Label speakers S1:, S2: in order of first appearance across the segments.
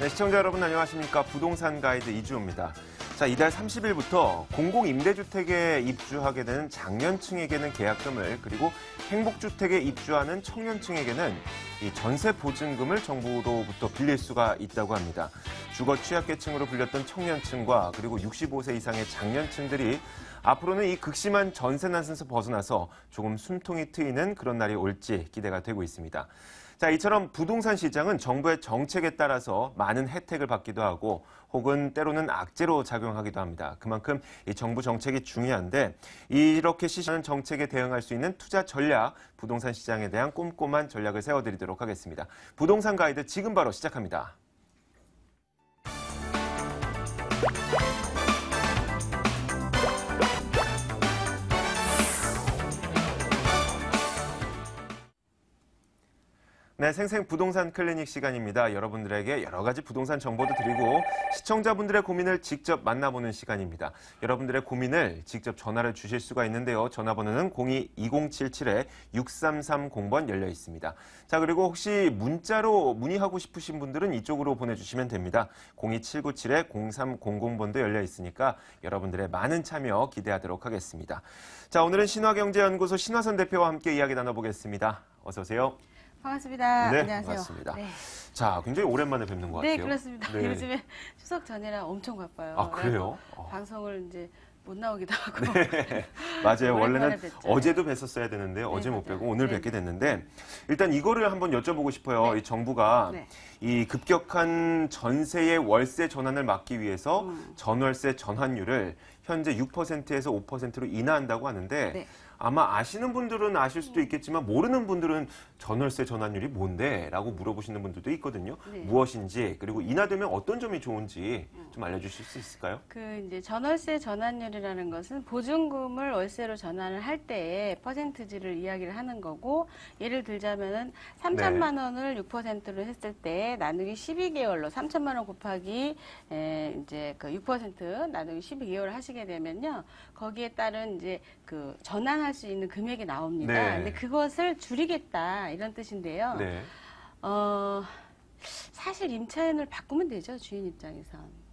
S1: 네, 시청자 여러분 안녕하십니까. 부동산 가이드 이주호입니다. 자, 이달 30일부터 공공임대주택에 입주하게 되는 장년층에게는 계약금을, 그리고 행복주택에 입주하는 청년층에게는 이 전세보증금을 정부로부터 빌릴 수가 있다고 합니다. 주거 취약계층으로 불렸던 청년층과 그리고 65세 이상의 장년층들이 앞으로는 이 극심한 전세 난세에서 벗어나서 조금 숨통이 트이는 그런 날이 올지 기대가 되고 있습니다. 자, 이처럼 부동산 시장은 정부의 정책에 따라서 많은 혜택을 받기도 하고 혹은 때로는 악재로 작용하기도 합니다. 그만큼 이 정부 정책이 중요한데 이렇게 시시한 정책에 대응할 수 있는 투자 전략, 부동산 시장에 대한 꼼꼼한 전략을 세워드리도록 하겠습니다. 부동산 가이드 지금 바로 시작합니다. 네, 생생 부동산 클리닉 시간입니다. 여러분들에게 여러 가지 부동산 정보도 드리고 시청자분들의 고민을 직접 만나보는 시간입니다. 여러분들의 고민을 직접 전화를 주실 수가 있는데요. 전화번호는 02-2077-6330번 열려 있습니다. 자, 그리고 혹시 문자로 문의하고 싶으신 분들은 이쪽으로 보내주시면 됩니다. 02797-0300번도 열려 있으니까 여러분들의 많은 참여 기대하도록 하겠습니다. 자, 오늘은 신화경제연구소 신화선 대표와 함께 이야기 나눠보겠습니다. 어서 오세요.
S2: 반갑습니다.
S1: 네,
S2: 안녕하세요.
S1: 반갑습니다.
S2: 네.
S1: 자, 굉장히 오랜만에 뵙는 것 같아요.
S2: 네, 그렇습니다.
S1: 네.
S2: 요즘에 추석 전이라 엄청 바빠요.
S1: 아, 그래요?
S2: 방송을 이제 못 나오기도 하고.
S1: 네, 맞아요. 원래는
S2: 뵙죠.
S1: 어제도 뵀었어야 되는데
S2: 네,
S1: 어제 못
S2: 맞아요.
S1: 뵈고 오늘
S2: 네.
S1: 뵙게 됐는데 일단 이거를 한번 여쭤보고 싶어요.
S2: 네.
S1: 이 정부가
S2: 네.
S1: 이 급격한 전세의 월세 전환을 막기 위해서 전월세 전환율을 현재 6%에서 5%로 인하한다고 하는데
S2: 네.
S1: 아마 아시는 분들은 아실 수도 있겠지만 모르는 분들은 전월세 전환율이 뭔데? 라고 물어보시는 분들도 있거든요.
S2: 네.
S1: 무엇인지 그리고 인하되면 어떤 점이 좋은지 좀 알려주실 수 있을까요?
S2: 이제 전월세 전환율이라는 것은 보증금을 월세로 전환을 할 때의 퍼센트지를 이야기를 하는 거고, 예를 들자면은 3천만 원을 6%로 했을 때 나누기 12개월로 3천만 원 곱하기 이제 그 6% 나누기 12개월 하시게 되면요, 거기에 따른 이제 그 전환할 수 있는 금액이 나옵니다.
S1: 네.
S2: 근데 그것을 줄이겠다 이런 뜻인데요.
S1: 네.
S2: 사실 임차인을 바꾸면 되죠, 주인 입장에선.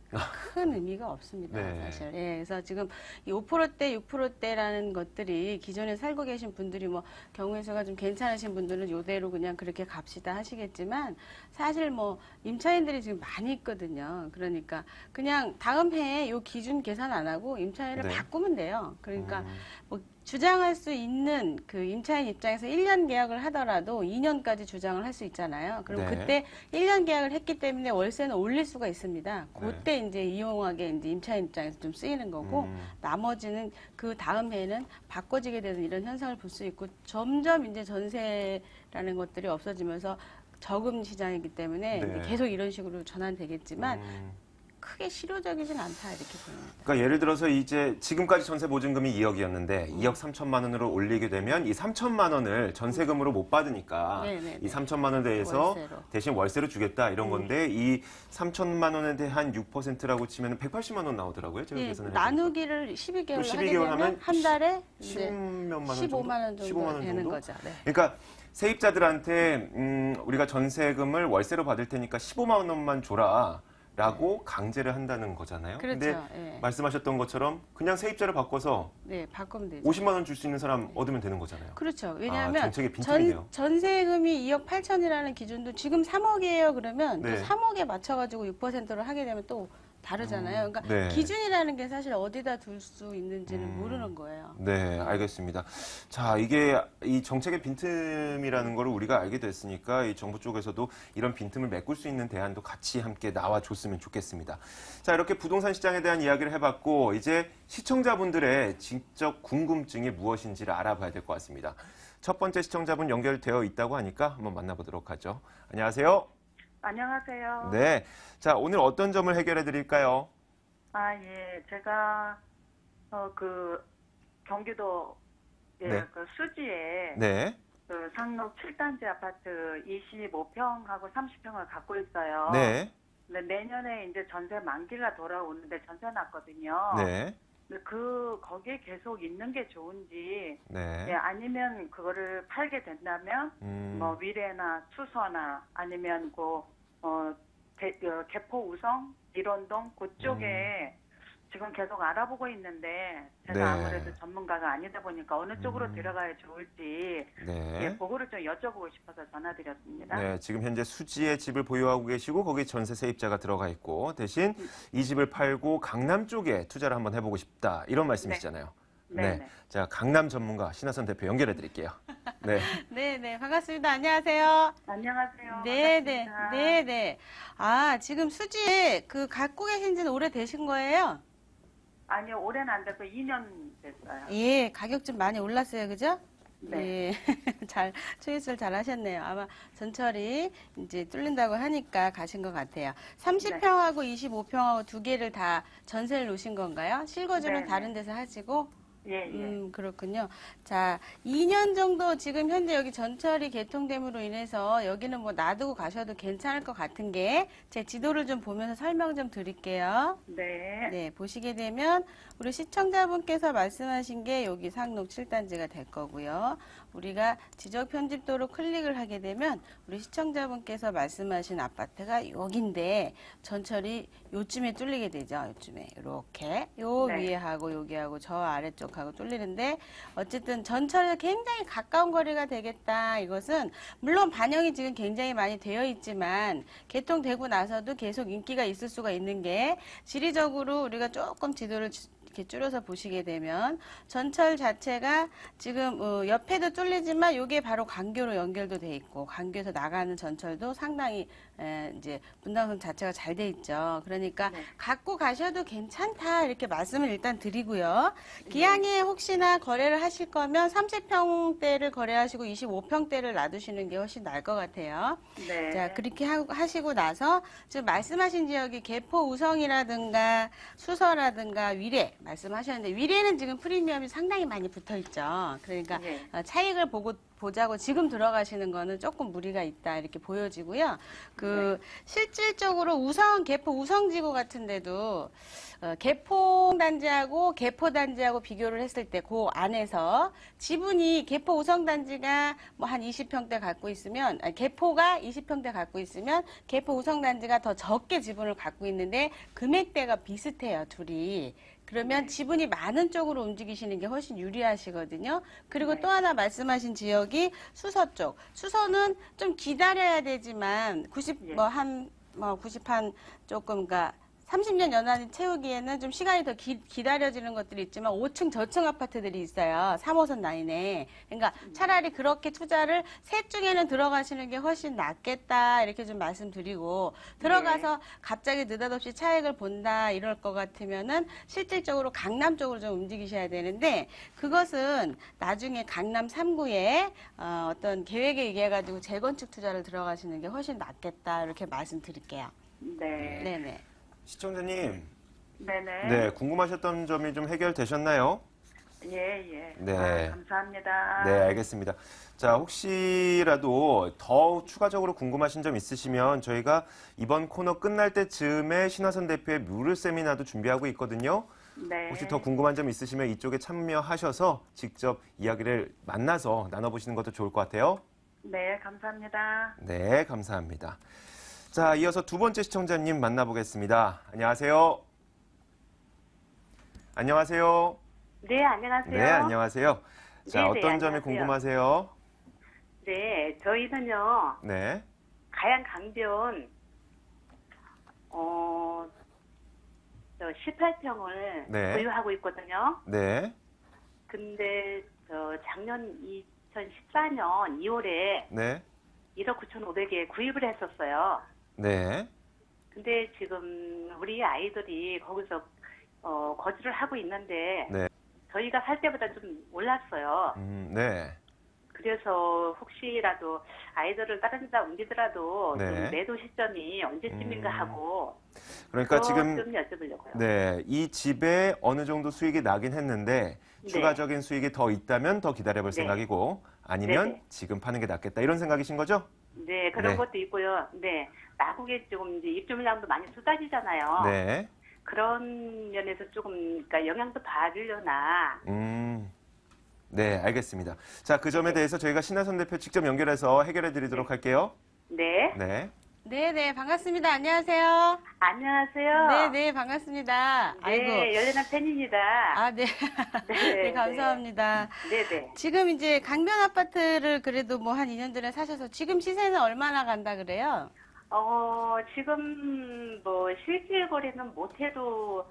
S2: 큰 의미가 없습니다,
S1: 네.
S2: 사실. 예, 그래서 지금 이 5%대, 6%대라는 것들이 기존에 살고 계신 분들이 뭐 경우의 수가 좀 괜찮으신 분들은 이대로 그냥 그렇게 갑시다 하시겠지만, 사실 뭐 임차인들이 지금 많이 있거든요. 그러니까 그냥 다음 해에 이 기준 계산 안 하고 임차인을
S1: 네.
S2: 바꾸면 돼요. 그러니까 뭐 주장할 수 있는 그 임차인 입장에서 1년 계약을 하더라도 2년까지 주장을 할 수 있잖아요. 그럼
S1: 네.
S2: 그때 1년 계약을 했기 때문에 월세는 올릴 수가 있습니다.
S1: 네.
S2: 그때 이제 이용하게 이제 임차인 입장에서 좀 쓰이는 거고, 나머지는 그 다음 해에는 바꿔지게 되는 이런 현상을 볼 수 있고, 점점 이제 전세라는 것들이 없어지면서 저금 시장이기 때문에
S1: 네.
S2: 이제 계속 이런 식으로 전환되겠지만 크게 실효적이진 않다 이렇게 보입니다.
S1: 그러니까 예를 들어서 이제 지금까지 전세 보증금이 2억이었는데 2억 3천만 원으로 올리게 되면 이 3천만 원을 전세금으로 못 받으니까
S2: 네네네.
S1: 이 3천만 원에 대해서
S2: 월세로.
S1: 대신 월세로 주겠다 이런 건데 이 3천만 원에 대한 6%라고 치면 180만 원 나오더라고요. 제가
S2: 예,
S1: 계산을
S2: 나누기를 12개월로
S1: 또 12개월
S2: 하게 되면
S1: 하면
S2: 한 달에 이제
S1: 10몇만 원
S2: 15만 원 정도
S1: 15만 원
S2: 되는
S1: 정도?
S2: 거죠. 네.
S1: 그러니까 세입자들한테 우리가 전세금을 월세로 받을 테니까 15만 원만 줘라. 라고 강제를 한다는 거잖아요.
S2: 그렇죠.
S1: 근데
S2: 예.
S1: 말씀하셨던 것처럼 그냥 세입자를 바꿔서
S2: 네, 바꾸면 되죠.
S1: 50만 원 줄 수 있는 사람 얻으면 되는 거잖아요.
S2: 그렇죠.
S1: 아,
S2: 왜냐하면
S1: 정책의 빈틈이네요.
S2: 전세금이 2억 8천이라는 기준도 지금 3억이에요. 그러면
S1: 네.
S2: 또 3억에 맞춰가지고 6%를 하게 되면 또 다르잖아요. 그러니까
S1: 네.
S2: 기준이라는 게 사실 어디다 둘 수 있는지는 모르는 거예요.
S1: 네, 알겠습니다. 자, 이게 이 정책의 빈틈이라는 걸 우리가 알게 됐으니까 이 정부 쪽에서도 이런 빈틈을 메꿀 수 있는 대안도 같이 함께 나와줬으면 좋겠습니다. 자, 이렇게 부동산 시장에 대한 이야기를 해봤고 이제 시청자분들의 직접 궁금증이 무엇인지를 알아봐야 될 것 같습니다. 첫 번째 시청자분 연결되어 있다고 하니까 한번 만나보도록 하죠. 안녕하세요.
S3: 안녕하세요.
S1: 네. 자, 오늘 어떤 점을 해결해 드릴까요?
S3: 예. 제가, 경기도,
S1: 네.
S3: 그 수지에,
S1: 네.
S3: 그 상록 7단지 아파트 25평하고 30평을 갖고 있어요.
S1: 네.
S3: 근데 내년에 이제 전세 만기가 돌아오는데 전세 났거든요.
S1: 네.
S3: 근데 거기에 계속 있는 게 좋은지,
S1: 네.
S3: 아니면 그거를 팔게 된다면, 뭐, 위례나 수서나, 아니면 그 개포 우성, 일원동 그쪽에 지금 계속 알아보고 있는데 제가
S1: 네.
S3: 아무래도 전문가가 아니다 보니까 어느 쪽으로 들어가야 좋을지
S1: 네.
S3: 예, 그거를 좀 여쭤보고 싶어서 전화드렸습니다.
S1: 네, 지금 현재 수지에 집을 보유하고 계시고 거기 전세 세입자가 들어가 있고 대신 이 집을 팔고 강남 쪽에 투자를 한번 해보고 싶다 이런 말씀이시잖아요.
S3: 네.
S1: 네.
S3: 네.
S1: 자, 강남 전문가 신하선 대표 연결해 드릴게요. 네.
S2: 네, 반갑습니다. 안녕하세요.
S3: 안녕하세요.
S2: 네.
S3: 반갑습니다.
S2: 아, 지금 수지에 그 갖고 계신 지는 오래되신 거예요?
S3: 아니요, 올해는 안 됐고 2년 됐어요.
S2: 예, 가격 좀 많이 올랐어요. 그죠?
S3: 네.
S2: 예, 초이스를 잘 하셨네요. 아마 전철이 이제 뚫린다고 하니까 가신 것 같아요. 30평하고 25평하고 두 개를 다 전세를 놓으신 건가요? 실거주는
S3: 네,
S2: 다른 데서 하시고?
S3: 예, 예.
S2: 그렇군요. 자, 2년 정도 지금 현재 여기 전철이 개통됨으로 인해서 여기는 뭐 놔두고 가셔도 괜찮을 것 같은 게 제 지도를 좀 보면서 설명 좀 드릴게요.
S3: 네.
S2: 네, 보시게 되면 우리 시청자분께서 말씀하신 게 여기 상록 7단지가 될 거고요. 우리가 지적 편집도로 클릭을 하게 되면 우리 시청자분께서 말씀하신 아파트가 여긴데 전철이 요쯤에 뚫리게 되죠. 요쯤에 이렇게 요
S3: 네.
S2: 위에 하고 여기 하고 저 아래쪽하고 뚫리는데 어쨌든 전철에 굉장히 가까운 거리가 되겠다. 이것은 물론 반영이 지금 굉장히 많이 되어 있지만 개통되고 나서도 계속 인기가 있을 수가 있는 게 지리적으로 우리가 조금 지도를 이렇게 줄여서 보시게 되면 전철 자체가 지금 옆에도 뚫리지만 이게 바로 광교로 연결도 돼 있고 광교에서 나가는 전철도 상당히 이제 분당선 자체가 잘 돼 있죠. 그러니까
S3: 네.
S2: 갖고 가셔도 괜찮다 이렇게 말씀을 일단 드리고요. 기왕에 혹시나 거래를 하실 거면 30평대를 거래하시고 25평대를 놔두시는 게 훨씬 나을 것 같아요.
S3: 네.
S2: 자, 그렇게 하시고 나서 지금 말씀하신 지역이 개포 우성이라든가 수서라든가 위례 말씀하셨는데 위례는 지금 프리미엄이 상당히 많이 붙어 있죠. 그러니까
S3: 네.
S2: 차익을 보자고 지금 들어가시는 거는 조금 무리가 있다 이렇게 보여지고요. 실질적으로 개포 우성지구 같은데도 개포 단지하고 개포 단지하고 비교를 했을 때 그 안에서 지분이 개포 우성 단지가 뭐 한 20평대 갖고 있으면 개포가 20평대 갖고 있으면 개포 우성 단지가 더 적게 지분을 갖고 있는데 금액대가 비슷해요, 둘이. 그러면 지분이 많은 쪽으로 움직이시는 게 훨씬 유리하시거든요. 그리고
S3: 네.
S2: 또 하나 말씀하신 지역이 수서 쪽. 수서는 좀 기다려야 되지만 90한 조금 그러니까 30년 연한이 채우기에는 좀 시간이 더 기다려지는 것들이 있지만 5층 저층 아파트들이 있어요. 3호선 라인에. 그러니까 차라리 그렇게 투자를 셋 중에는 들어가시는 게 훨씬 낫겠다 이렇게 좀 말씀드리고 들어가서 갑자기 느닷없이 차익을 본다 이럴 것 같으면은 실질적으로 강남 쪽으로 좀 움직이셔야 되는데 그것은 나중에 강남 3구에 어떤 계획에 의해가지고 재건축 투자를 들어가시는 게 훨씬 낫겠다 이렇게 말씀드릴게요.
S3: 네.
S2: 네네.
S1: 시청자님,
S3: 네네.
S1: 네, 궁금하셨던 점이 좀 해결되셨나요?
S3: 예.
S1: 네.
S3: 감사합니다.
S1: 네, 알겠습니다. 자, 혹시라도 더 추가적으로 궁금하신 점 있으시면 저희가 이번 코너 끝날 때쯤에 신하선 대표의 뮤를 세미나도 준비하고 있거든요.
S3: 네.
S1: 혹시 더 궁금한 점 있으시면 이쪽에 참여하셔서 직접 이야기를 만나서 나눠보시는 것도 좋을 것 같아요.
S3: 네, 감사합니다.
S1: 네, 감사합니다. 자, 이어서 두 번째 시청자님 만나보겠습니다. 안녕하세요. 안녕하세요.
S4: 네, 안녕하세요.
S1: 네, 안녕하세요. 자,
S4: 네,
S1: 어떤 점이
S4: 안녕하세요.
S1: 궁금하세요?
S4: 네, 저희는요,
S1: 네,
S4: 가양 강변, 18평을
S1: 네.
S4: 보유하고 있거든요.
S1: 네,
S4: 근데, 작년 2014년 2월에
S1: 네,
S4: 1억 9,500에 구입을 했었어요.
S1: 네,
S4: 근데 지금 우리 아이들이 거기서, 거주를 하고 있는데,
S1: 네.
S4: 저희가 살 때보다 좀 올랐어요.
S1: 네,
S4: 그래서 혹시라도 아이들을 다른 데다 옮기더라도
S1: 네.
S4: 좀 매도 시점이 언제쯤인가 하고
S1: 그러니까
S4: 그거
S1: 지금
S4: 좀 여쭤보려고요.
S1: 네, 이 집에 어느 정도 수익이 나긴 했는데
S4: 네.
S1: 추가적인 수익이 더 있다면 더 기다려볼
S4: 네.
S1: 생각이고 아니면
S4: 네네.
S1: 지금 파는 게 낫겠다 이런 생각이신 거죠?
S4: 네, 그런
S1: 네.
S4: 것도 있고요. 네, 마국에 조금 이제 입주 물량도 많이 쏟아지잖아요.
S1: 네,
S4: 그런 면에서 조금 그러니까 영향도 봐주려나.
S1: 네, 알겠습니다. 자, 그 점에 대해서 저희가 신하선 대표 직접 연결해서 해결해 드리도록 할게요.
S4: 네.
S1: 네.
S2: 네네, 반갑습니다. 안녕하세요.
S4: 안녕하세요.
S2: 네네, 반갑습니다.
S4: 네, 열렬한 팬입니다.
S2: 아, 네. 네, 감사합니다.
S4: 네네.
S2: 지금 이제 강변 아파트를 그래도 뭐 한 2년 전에 사셔서 지금 시세는 얼마나 간다 그래요?
S4: 지금 뭐 실질 거래는 못해도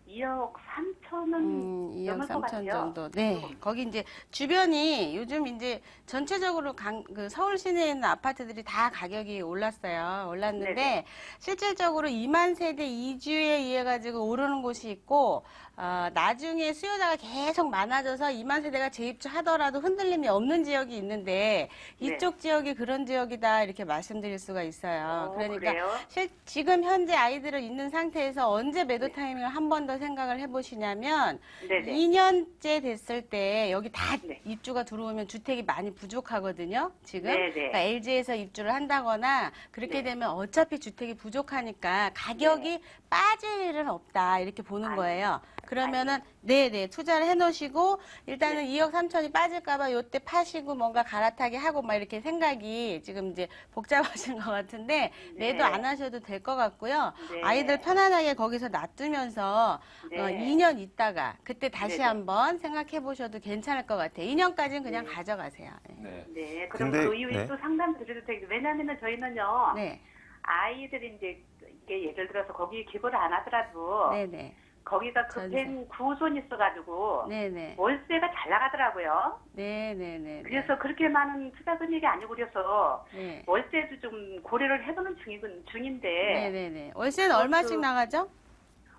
S4: 2억 3천은
S2: 2억
S4: 넘을 것
S2: 3천
S4: 같아요.
S2: 정도. 네. 거기 이제 주변이 요즘 이제 전체적으로 그 서울 시내에 있는 아파트들이 다 가격이 올랐는데
S4: 네네.
S2: 실질적으로 2만 세대 이주에 의해 가지고 오르는 곳이 있고 나중에 수요자가 계속 많아져서 2만 세대가 재입주하더라도 흔들림이 없는 지역이 있는데 이쪽 지역이 그런 지역이다 이렇게 말씀드릴 수가 있어요. 그러니까
S4: 그래요?
S2: 지금 현재 아이들을 있는 상태에서 언제 매도 타이밍을 한 번 더 생각을 해보시냐면
S4: 네네.
S2: 2년째 됐을 때 여기 다
S4: 네.
S2: 입주가 들어오면 주택이 많이 부족하거든요. 지금
S4: 네네.
S2: 그러니까 LG에서 입주를 한다거나 그렇게
S4: 네.
S2: 되면 어차피 주택이 부족하니까 가격이 빠질 일은 없다 이렇게 보는 거예요. 그러면은 네네 투자를 해놓으시고 일단은 2억 3천이 빠질까봐 요때 파시고 뭔가 갈아타기 하고 막 이렇게 생각이 지금 이제 복잡하신 것 같은데 매도 안 하셔도 될 것 같고요.
S4: 네.
S2: 아이들 편안하게 거기서 놔두면서
S4: 네.
S2: 2년 있다가 그때 다시
S4: 네네.
S2: 한번 생각해 보셔도 괜찮을 것 같아요. 2년까지는 그냥 가져가세요.
S1: 네.
S4: 네. 그럼
S1: 근데,
S4: 그 이후에
S1: 네.
S4: 또 상담 드려도 되겠 왜냐면은 저희는요.
S2: 네,
S4: 아이들이 이제 이게 예를 들어서 거기 기부를 안 하더라도
S2: 네네,
S4: 거기가 급행 구손이 있어가지고
S2: 네네,
S4: 월세가 잘 나가더라고요.
S2: 네네네.
S4: 그래서 그렇게 많은 투자 금액이 아니고 그래서
S2: 네.
S4: 월세도 좀 고려를 해보는 중인데
S2: 네네네. 월세는 얼마씩 나가죠?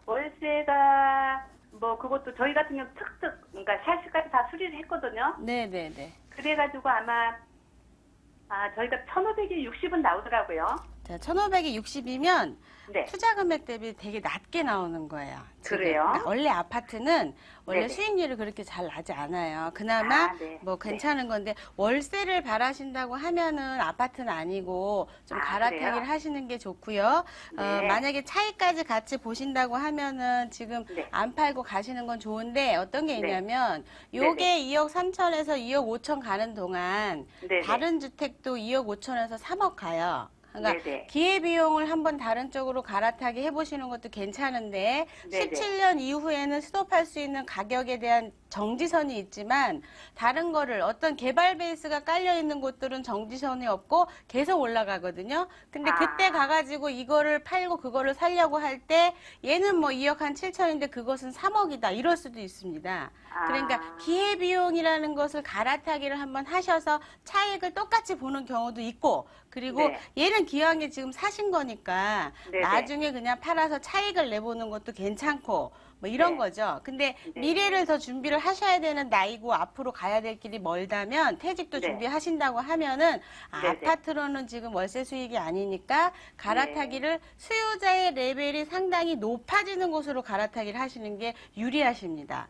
S4: 월세가 뭐 그것도 저희 같은 경우 특특 그러니까 샤시까지 다 수리를 했거든요.
S2: 네네네.
S4: 그래가지고 아마 저희가 1,500이 60은 나오더라고요.
S2: 자, 1,500이 60이면
S4: 네.
S2: 투자 금액 대비 되게 낮게 나오는 거예요. 지금.
S4: 그래요?
S2: 그러니까 원래 아파트는 원래
S4: 네네.
S2: 수익률이 그렇게 잘 나지 않아요. 그나마
S4: 네.
S2: 뭐 괜찮은 건데 월세를 바라신다고 하면은 아파트는 아니고 좀 갈아타기를
S4: 그래요?
S2: 하시는 게 좋고요.
S4: 네.
S2: 만약에 차이까지 같이 보신다고 하면은 지금
S4: 네.
S2: 안 팔고 가시는 건 좋은데 어떤 게
S4: 네.
S2: 있냐면 요게 2억 3천에서 2억 5천 가는 동안
S4: 네네.
S2: 다른 주택도 2억 5천에서 3억 가요. 그러니까
S4: 네네.
S2: 기회비용을 한번 다른 쪽으로 갈아타기 해보시는 것도 괜찮은데
S4: 네네.
S2: 17년 이후에는 스톱할 수 있는 가격에 대한 정지선이 있지만 다른 거를 어떤 개발 베이스가 깔려 있는 곳들은 정지선이 없고 계속 올라가거든요. 근데 그때 가가지고 이거를 팔고 그거를 살려고 할 때 얘는 뭐 2억 한 7천인데 그것은 3억이다 이럴 수도 있습니다. 그러니까 기회비용이라는 것을 갈아타기를 한번 하셔서 차익을 똑같이 보는 경우도 있고 그리고
S4: 네.
S2: 얘는 기왕에 지금 사신 거니까
S4: 네네.
S2: 나중에 그냥 팔아서 차익을 내보는 것도 괜찮고 뭐 이런
S4: 네.
S2: 거죠. 근데
S4: 네.
S2: 미래를 더 준비를 하셔야 되는 나이고 앞으로 가야 될 길이 멀다면 퇴직도
S4: 네.
S2: 준비하신다고 하면은
S4: 네네.
S2: 아파트로는 지금 월세 수익이 아니니까 갈아타기를 수요자의 레벨이 상당히 높아지는 곳으로 갈아타기를 하시는 게 유리하십니다.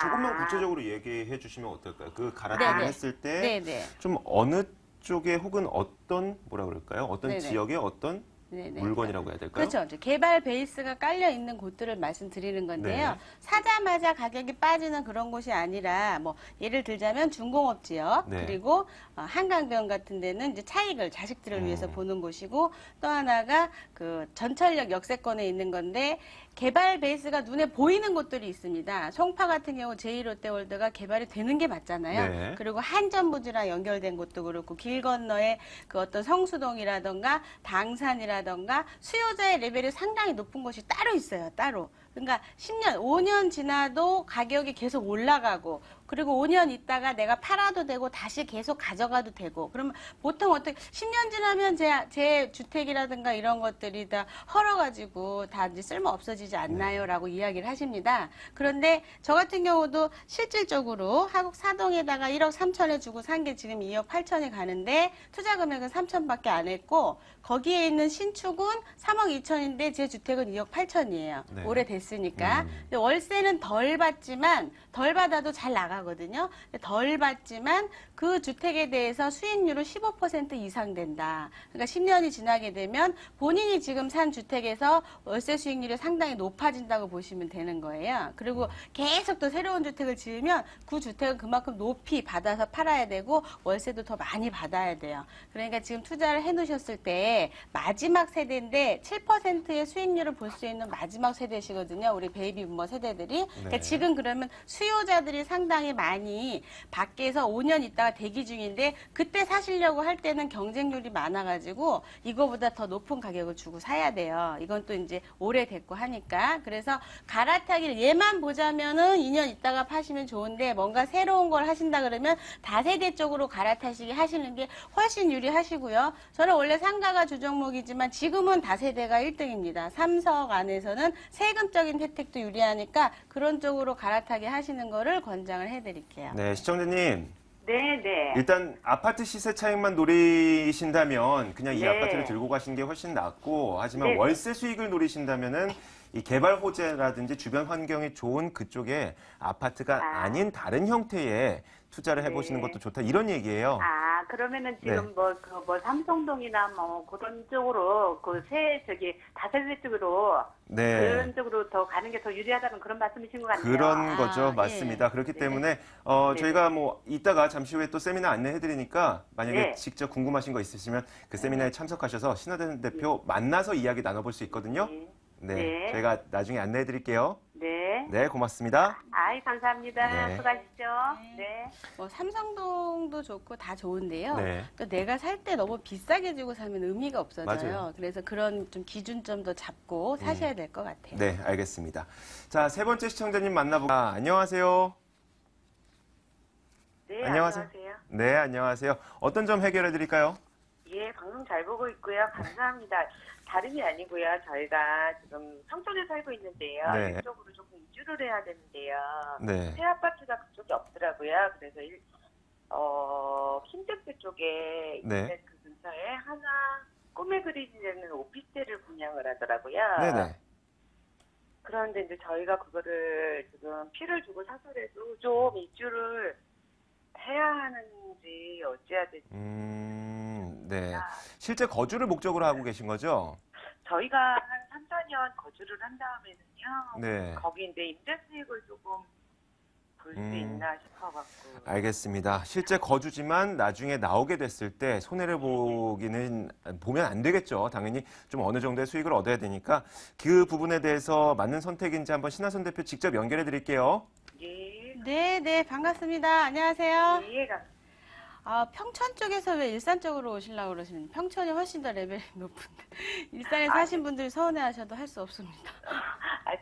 S1: 조금만 구체적으로 얘기해 주시면 어떨까요? 그 갈아타기
S2: 네네.
S1: 했을 때
S2: 네네.
S1: 좀 어느 쪽에 혹은 어떤 뭐라 그럴까요? 어떤
S2: 네네.
S1: 지역의 어떤
S2: 네네.
S1: 물건이라고 해야 될까요?
S2: 그렇죠. 이제 개발 베이스가 깔려 있는 곳들을 말씀드리는 건데요.
S1: 네.
S2: 사자마자 가격이 빠지는 그런 곳이 아니라 뭐 예를 들자면 중공업 지역
S1: 네.
S2: 그리고 한강변 같은 데는 이제 차익을 자식들을 위해서 보는 곳이고 또 하나가 그 전철역 역세권에 있는 건데 개발 베이스가 눈에 보이는 곳들이 있습니다. 송파 같은 경우 제2롯데월드가 개발이 되는 게 맞잖아요.
S1: 네.
S2: 그리고 한전부지랑 연결된 곳도 그렇고 길 건너에 그 어떤 성수동이라던가 당산이라던가 수요자의 레벨이 상당히 높은 곳이 따로 있어요. 따로. 그러니까 10년, 5년 지나도 가격이 계속 올라가고 그리고 5년 있다가 내가 팔아도 되고 다시 계속 가져가도 되고 그러면 보통 어떻게 10년 지나면 제 주택이라든가 이런 것들이 다 헐어가지고 다 이제 쓸모 없어지지 않나요? 라고 이야기를 하십니다. 그런데 저 같은 경우도 실질적으로 하곡 사동에다가 1억 3천에 주고 산 게 지금 2억 8천에 가는데 투자 금액은 3천밖에 안 했고 거기에 있는 신축은 3억 2천인데 제 주택은 2억 8천이에요.
S1: 네.
S2: 오래됐으니까. 근데 월세는 덜 받지만 덜 받아도 잘 나가거든요. 덜 받지만 그 주택에 대해서 수익률은 15% 이상 된다. 그러니까 10년이 지나게 되면 본인이 지금 산 주택에서 월세 수익률이 상당히 높아진다고 보시면 되는 거예요. 그리고 계속 또 새로운 주택을 지으면 그 주택은 그만큼 높이 받아서 팔아야 되고 월세도 더 많이 받아야 돼요. 그러니까 지금 투자를 해 놓으셨을 때 마지막 세대인데 7%의 수익률을 볼 수 있는 마지막 세대시거든요. 우리 베이비 부머 세대들이. 그러니까 지금 그러면 수요자들이 상당히 많이 밖에서 5년 있다가 대기 중인데 그때 사시려고 할 때는 경쟁률이 많아가지고 이거보다 더 높은 가격을 주고 사야 돼요. 이건 또 이제 오래됐고 하니까. 그래서 갈아타기를 얘만 보자면은 2년 있다가 파시면 좋은데 뭔가 새로운 걸 하신다 그러면 다세대 쪽으로 갈아타시기 하시는 게 훨씬 유리하시고요. 저는 원래 상가가 주종목이지만 지금은 다세대가 1등입니다. 삼석 안에서는 세금적인 혜택도 유리하니까 그런 쪽으로 갈아타기 하시는 거를 권장을 해드릴게요.
S1: 네, 시청자님.
S4: 네.
S1: 일단 아파트 시세 차익만 노리신다면 그냥 이
S4: 네.
S1: 아파트를 들고 가시는 게 훨씬 낫고, 하지만
S4: 네.
S1: 월세 수익을 노리신다면은 이 개발 호재라든지 주변 환경이 좋은 그쪽에 아파트가 아닌 다른 형태의 투자를 해보시는
S4: 네.
S1: 것도 좋다, 이런 얘기예요.
S4: 그러면은 지금
S1: 네.
S4: 뭐 삼성동이나 뭐 그런 쪽으로 다세대 쪽으로
S1: 네.
S4: 그런 쪽으로 더 가는 게 더 유리하다는 그런 말씀이신 것 같네요.
S1: 그런 거죠.
S2: 예.
S1: 맞습니다. 그렇기
S4: 네.
S1: 때문에
S4: 네.
S1: 저희가 뭐 이따가 잠시 후에 또 세미나 안내해드리니까 만약에
S4: 네.
S1: 직접 궁금하신 거 있으시면 그 세미나에 참석하셔서 신하대 대표 만나서 이야기 나눠볼 수 있거든요.
S4: 네.
S1: 네,
S4: 네.
S1: 저희가 나중에 안내해드릴게요.
S4: 네.
S1: 네, 고맙습니다.
S4: 감사합니다.
S1: 네.
S4: 수고하십시오. 네.
S2: 뭐 삼성동도 좋고 다 좋은데요.
S1: 네.
S2: 또 내가 살 때 너무 비싸게 주고 사면 의미가 없어져요.
S1: 맞아요.
S2: 그래서 그런 좀 기준점도 잡고 사셔야 될 것 같아요.
S1: 네, 알겠습니다. 자, 세 번째 시청자님 만나보겠습니다. 안녕하세요.
S5: 네,
S1: 안녕하세요.
S5: 안녕하세요.
S1: 네, 안녕하세요. 어떤 점 해결해드릴까요?
S5: 예, 방송 잘 보고 있고요. 감사합니다. 다름이 아니고요. 저희가 지금 성촌에 살고 있는데요.
S1: 네.
S5: 이쪽으로 조금 이주를 해야 되는데요.
S1: 네.
S5: 새 아파트가 그쪽에 없더라고요. 그래서 킨텍스 쪽에
S1: 네.
S5: 있는 그 근처에 하나 꿈의 그리지라는 오피스텔을 분양을 하더라고요.
S1: 네네.
S5: 그런데 이제 저희가 그거를 지금 피를 주고 사서라도 좀 이주를 해야 하는지 어찌해야 될지.
S1: 네. 실제 거주를 목적으로 하고 계신 거죠?
S5: 저희가 한 3, 4년 거주를 한 다음에는요.
S1: 네.
S5: 거기 이제 임대 수익을 조금 볼 수 있나 싶어갖고.
S1: 알겠습니다. 실제 거주지만 나중에 나오게 됐을 때 손해를 보면 안 되겠죠. 당연히 좀 어느 정도의 수익을 얻어야 되니까 그 부분에 대해서 맞는 선택인지 한번 신하선 대표 직접 연결해 드릴게요.
S5: 예.
S2: 네, 반갑습니다. 안녕하세요.
S5: 예,
S2: 평촌 쪽에서 왜 일산 쪽으로 오시려고 그러시는? 평촌이 훨씬 더 레벨이 높은데 일산에 사신 분들이 서운해하셔도 할 수 없습니다.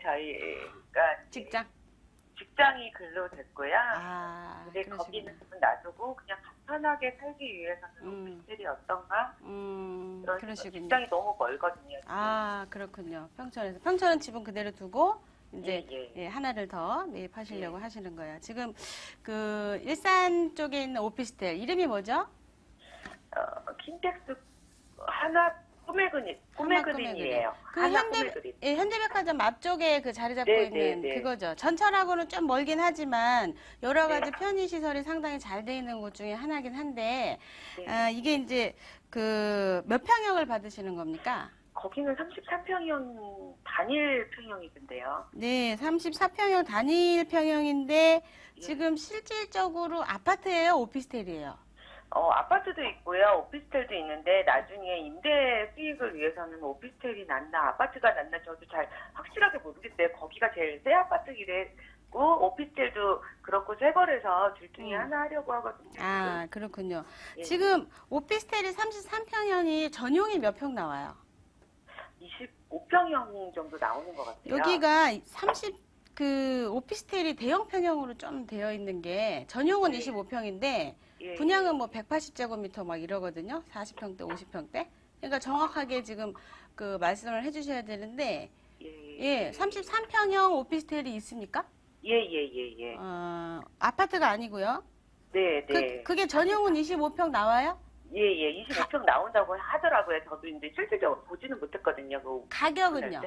S5: 저희가 직장이 글로 됐고요. 근데
S2: 그러시구나.
S5: 거기는 좀 놔두고 그냥 간편하게 살기 위해서는 오피스텔이 어떤가?
S2: 그러시군요.
S5: 직장이 너무 멀거든요.
S2: 그렇군요. 평촌은 집은 그대로 두고 이제
S5: 예.
S2: 하나를 더 매입하시려고 하시는 거예요. 지금 그 일산 쪽에 있는 오피스텔 이름이 뭐죠?
S5: 킨텍스 하나 꿈의 그린이에요.
S2: 그
S5: 하나 꿈의 그린.
S2: 현대백화점 앞쪽에 그 자리 잡고
S5: 네,
S2: 있는
S5: 네.
S2: 그거죠. 전철하고는 좀 멀긴 하지만 여러 가지 편의 시설이 상당히 잘 돼 있는 곳 중에 하나긴 한데
S5: 네.
S2: 이게 이제 그 몇 평형을 받으시는 겁니까?
S5: 거기는 33평형 단일 평형이던데요.
S2: 네, 34평형 단일 평형인데 지금 실질적으로 아파트예요, 오피스텔이에요?
S5: 아파트도 있고요. 오피스텔도 있는데 나중에 임대 수익을 위해서는 오피스텔이 낫나 아파트가 낫나 저도 잘 확실하게 모르겠어요. 거기가 제일 새 아파트이고 오피스텔도 그렇고 새 거라서 둘 중에 하나 하려고 하거든요.
S2: 그렇군요.
S5: 예.
S2: 지금 오피스텔이 33평형이 전용이 몇 평 나와요?
S5: 25평형 정도 나오는 것 같아요.
S2: 여기가 그 오피스텔이 대형 평형으로 좀 되어 있는 게 전용은 25평인데
S5: 예.
S2: 분양은 뭐 180제곱미터 막 이러거든요. 40평대, 50평대. 그러니까 정확하게 지금 그 말씀을 해주셔야 되는데 예, 33평형 오피스텔이 있습니까?
S5: 예.
S2: 아파트가 아니고요.
S5: 네.
S2: 그게 전용은 25평 나와요?
S5: 예. 25평 나온다고 하더라고요. 저도 이제 실질적으로 보지는 못했거든요. 그
S2: 가격은요?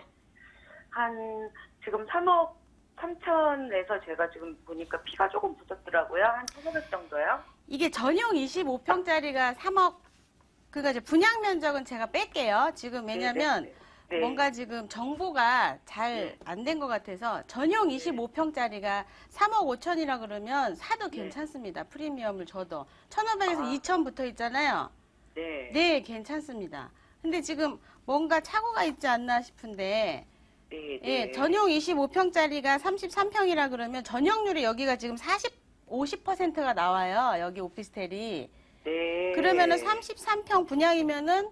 S5: 한 지금 3억 3천에서 제가 지금 보니까 비가 조금 붙었더라고요. 한 1,500 정도요.
S2: 이게 전용 25평짜리가 3억, 그러니까 이제 분양 면적은 제가 뺄게요. 지금 왜냐면
S5: 네.
S2: 뭔가 지금 정보가 잘 안 된 것 같아서 전용 25평짜리가 3억 5천이라 그러면 사도 괜찮습니다. 프리미엄을 줘도. 1,500에서 2천 붙어 있잖아요.
S5: 네.
S2: 네, 괜찮습니다. 근데 지금 뭔가 착오가 있지 않나 싶은데
S5: 네.
S2: 예, 전용 25평짜리가 33평이라 그러면 전용률이 여기가 지금 50%가 나와요. 여기 오피스텔이.
S5: 네.
S2: 그러면은 33평 분양이면은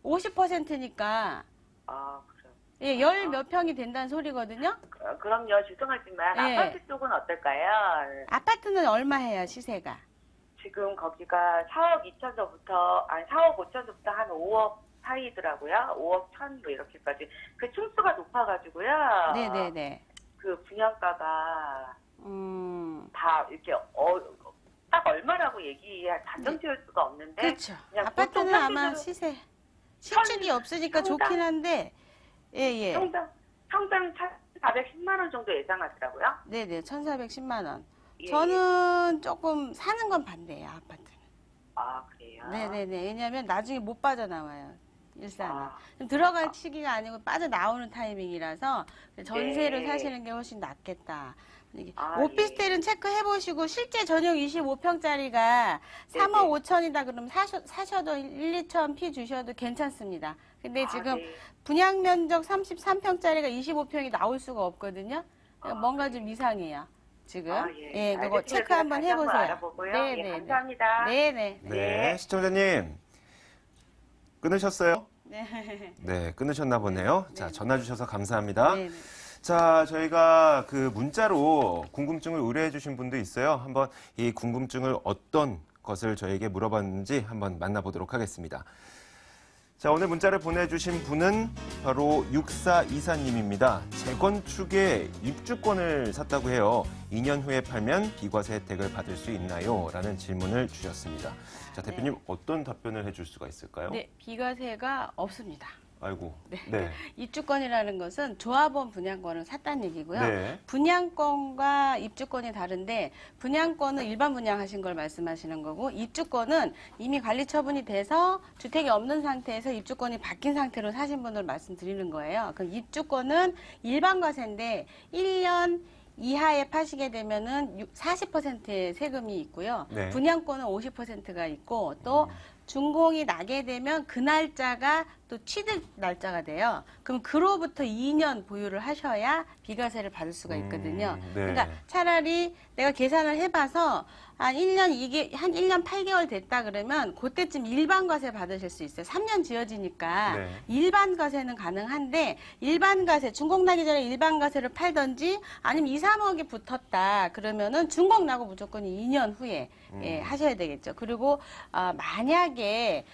S2: 50%니까
S5: 아, 그럼.
S2: 예, 열 몇 평이 된다는 소리거든요.
S5: 그럼요. 죄송하지만
S2: 네.
S5: 아파트 쪽은 어떨까요?
S2: 아파트는 얼마 해요, 시세가?
S5: 지금 거기가 4억 2천서부터, 아니 4억 5천서부터 한 5억 사이더라고요. 5억 1천 뭐 이렇게까지. 그 층수가 높아가지고요.
S2: 네네네.
S5: 그 분양가가
S2: 음,
S5: 다 이렇게 딱 얼마라고 단정 지을 수가 없는데.
S2: 그렇죠.
S5: 그냥
S2: 아파트는
S5: 보통
S2: 아마
S5: 평균으로
S2: 시세, 신축이 없으니까
S5: 평당.
S2: 좋긴 한데, 예, 예.
S5: 평당 1,410만 원 정도 예상하더라고요.
S2: 네네, 1,410만 원.
S5: 예,
S2: 저는 조금 사는 건 반대예요, 아파트는.
S5: 아, 그래요?
S2: 네네네. 왜냐면 나중에 못 빠져나와요, 일산은.
S5: 아.
S2: 들어갈 시기가 아니고 빠져나오는 타이밍이라서 전세를
S5: 네.
S2: 사시는 게 훨씬 낫겠다. 이게
S5: 아,
S2: 오피스텔은 체크해보시고 실제 전용 25평짜리가 3억 5천이다 그러면 사셔도 1, 2천 피 주셔도 괜찮습니다. 근데 지금
S5: 네.
S2: 분양 면적 33평짜리가 25평이 나올 수가 없거든요. 뭔가 좀
S5: 그래요?
S2: 이상해요. 지금.
S5: 아,
S2: 예, 그거
S5: 알겠습니다.
S2: 체크 한번
S5: 다시
S2: 해보세요.
S5: 알아보고요. 예,
S2: 네네.
S5: 감사합니다.
S2: 네네.
S1: 네, 시청자님 끊으셨어요?
S2: 네.
S1: 네, 끊으셨나 보네요. 자, 전화 주셔서 감사합니다.
S2: 네네.
S1: 자, 저희가 그 문자로 궁금증을 의뢰해 주신 분도 있어요. 한번 이 궁금증을 어떤 것을 저에게 물어봤는지 한번 만나보도록 하겠습니다. 자, 오늘 문자를 보내주신 분은 바로 6424님입니다. 재건축에 입주권을 샀다고 해요. 2년 후에 팔면 비과세 혜택을 받을 수 있나요? 라는 질문을 주셨습니다. 자, 대표님 어떤 답변을 해줄 수가 있을까요?
S2: 네, 비과세가 없습니다.
S1: 아이고.
S2: 네.
S1: 네.
S2: 입주권이라는 것은 조합원 분양권을 샀다는 얘기고요.
S1: 네.
S2: 분양권과 입주권이 다른데 분양권은 일반 분양하신 걸 말씀하시는 거고 입주권은 이미 관리 처분이 돼서 주택이 없는 상태에서 입주권이 바뀐 상태로 사신 분을 말씀드리는 거예요. 그 입주권은 일반 과세인데 1년 이하에 파시게 되면은 40%의 세금이 있고요.
S1: 네.
S2: 분양권은 50%가 있고 또 준공이 나게 되면 그 날짜가 또 취득 날짜가 돼요. 그럼 그로부터 2년 보유를 하셔야 비과세를 받을 수가 있거든요.
S1: 네.
S2: 그러니까 차라리 내가 계산을 해봐서 한 1년 8개월 됐다 그러면 그때쯤 일반 과세 받으실 수 있어요. 3년 지어지니까
S1: 네.
S2: 일반 과세는 가능한데 일반 과세, 준공 나기 전에 일반 과세를 팔던지 아니면 2, 3억이 붙었다 그러면은 준공 나고 무조건 2년 후에 예, 하셔야 되겠죠. 그리고 만약에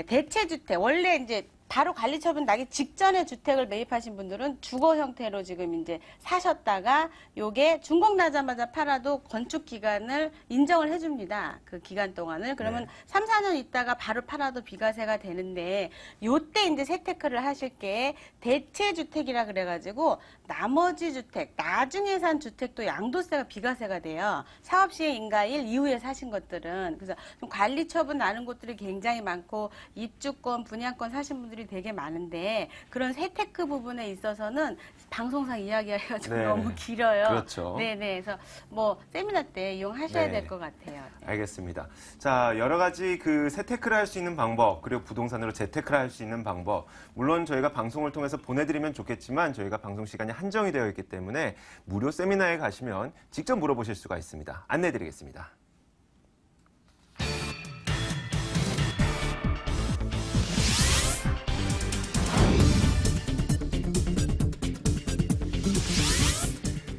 S2: 대체주택, 원래 이제 바로 관리처분 나기 직전에 주택을 매입하신 분들은 주거 형태로 지금 이제 사셨다가 요게 준공 나자마자 팔아도 건축 기간을 인정을 해줍니다. 그 기간 동안을. 그러면
S1: 네.
S2: 3, 4년 있다가 바로 팔아도 비과세가 되는데 요때 이제 세테크를 하실 게 대체주택이라 그래가지고 나머지 주택, 나중에 산 주택도 양도세가 비과세가 돼요. 사업시행 인가일 이후에 사신 것들은. 그래서 좀 관리 처분 나는 곳들이 굉장히 많고 입주권, 분양권 사신 분들이 되게 많은데 그런 세테크 부분에 있어서는 방송상 이야기하기가 좀
S1: 네.
S2: 너무 길어요.
S1: 그렇죠.
S2: 네네. 그래서 뭐 세미나 때 이용하셔야
S1: 네.
S2: 될 것 같아요. 네.
S1: 알겠습니다. 자, 여러 가지 그 세테크를 할 수 있는 방법, 그리고 부동산으로 재테크를 할 수 있는 방법. 물론 저희가 방송을 통해서 보내드리면 좋겠지만 저희가 방송 시간이 한정이 되어 있기 때문에 무료 세미나에 가시면 직접 물어보실 수가 있습니다. 안내드리겠습니다.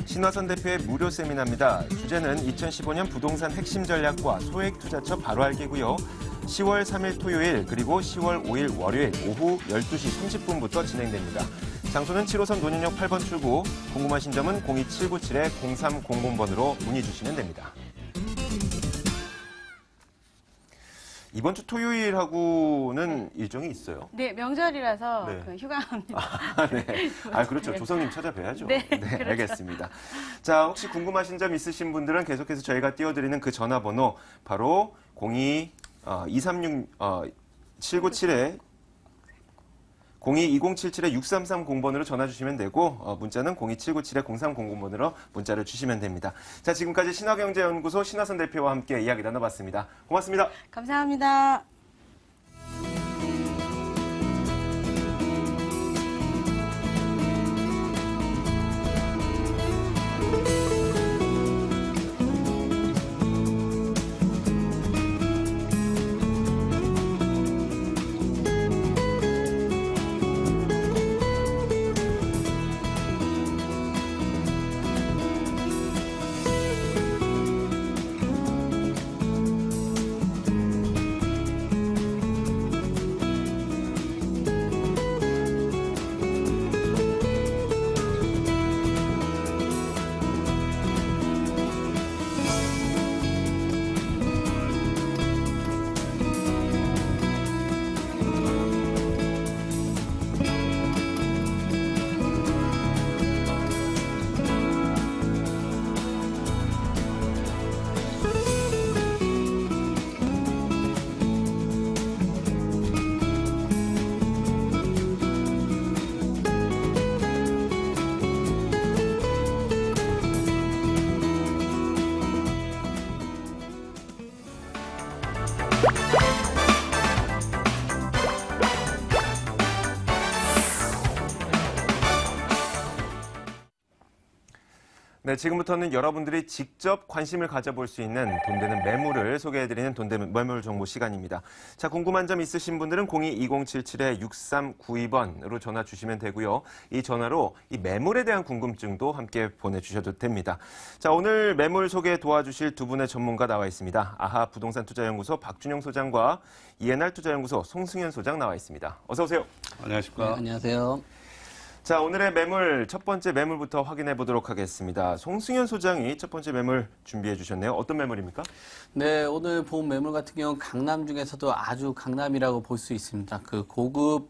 S1: 신화선 대표의 무료 세미나입니다. 주제는 2015년 부동산 핵심 전략과 소액 투자처 바로 알기고요. 10월 3일 토요일 그리고 10월 5일 월요일 오후 12시 30분부터 진행됩니다. 장소는 7호선 논현역 8번 출구, 궁금하신 점은 02777-0300번으로 문의 주시면 됩니다. 이번 주 토요일하고는 일정이 있어요.
S2: 네, 명절이라서
S1: 네.
S2: 그 휴가합니다.
S1: 네. 그렇죠. 조성님 찾아뵈야죠.
S2: 네, 그렇죠.
S1: 알겠습니다. 자, 혹시 궁금하신 점 있으신 분들은 계속해서 저희가 띄워드리는 그 전화번호 바로 02-2077-6330번으로 전화 주시면 되고 문자는 02797-0300번으로 문자를 주시면 됩니다. 자, 지금까지 신화경제연구소 신화선 대표와 함께 이야기 나눠봤습니다. 고맙습니다.
S2: 감사합니다.
S1: 네, 지금부터는 여러분들이 직접 관심을 가져볼 수 있는 돈 되는 매물을 소개해드리는 돈 되는 매물 정보 시간입니다. 자, 궁금한 점 있으신 분들은 02-2077-6392번으로 전화 주시면 되고요. 이 전화로 이 매물에 대한 궁금증도 함께 보내주셔도 됩니다. 자, 오늘 매물 소개 도와주실 두 분의 전문가 나와 있습니다. 아하 부동산 투자연구소 박준영 소장과 ENR 투자연구소 송승현 소장 나와 있습니다. 어서 오세요.
S6: 안녕하십니까.
S7: 네, 안녕하세요.
S1: 자, 오늘의 매물, 첫 번째 매물부터 확인해 보도록 하겠습니다. 송승현 소장이 첫 번째 매물 준비해 주셨네요. 어떤 매물입니까?
S7: 네, 오늘 본 매물 같은 경우는 강남 중에서도 아주 강남이라고 볼 수 있습니다. 그 고급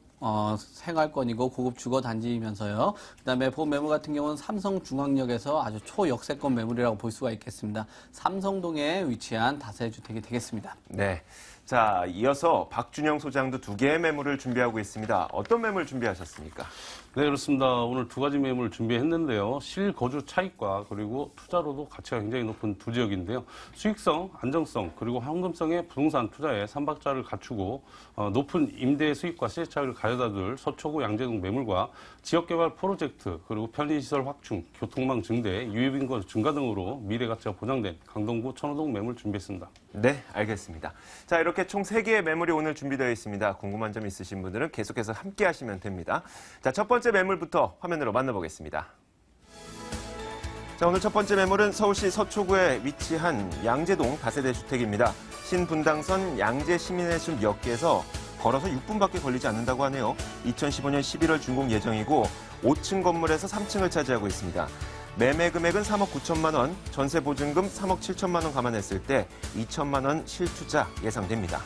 S7: 생활권이고 고급 주거 단지이면서요. 그다음에 본 매물 같은 경우는 삼성중앙역에서 아주 초역세권 매물이라고 볼 수가 있겠습니다. 삼성동에 위치한 다세주택이 되겠습니다.
S1: 네. 자, 이어서 박준영 소장도 두 개의 매물을 준비하고 있습니다. 어떤 매물 준비하셨습니까?
S6: 네, 그렇습니다. 오늘 두 가지 매물 준비했는데요. 실거주 차익과 그리고 투자로도 가치가 굉장히 높은 두 지역인데요. 수익성, 안정성, 그리고 황금성의 부동산 투자에 삼박자를 갖추고 높은 임대 수익과 시세 차익을 가져다 줄 서초구 양재동 매물과 지역개발 프로젝트, 그리고 편의시설 확충, 교통망 증대, 유입인구 증가 등으로 미래 가치가 보장된 강동구 천호동 매물 준비했습니다.
S1: 네, 알겠습니다. 자, 이렇게 총 3개의 매물이 오늘 준비되어 있습니다. 궁금한 점 있으신 분들은 계속해서 함께 하시면 됩니다. 자, 첫 번째 매물부터 화면으로 만나보겠습니다. 자, 오늘 첫 번째 매물은 서울시 서초구에 위치한 양재동 다세대 주택입니다. 신분당선 양재시민의숲역에서 걸어서 6분밖에 걸리지 않는다고 하네요. 2015년 11월 준공 예정이고 5층 건물에서 3층을 차지하고 있습니다. 매매 금액은 3억 9천만 원, 전세 보증금 3억 7천만 원 감안했을 때 2천만 원 실투자 예상됩니다.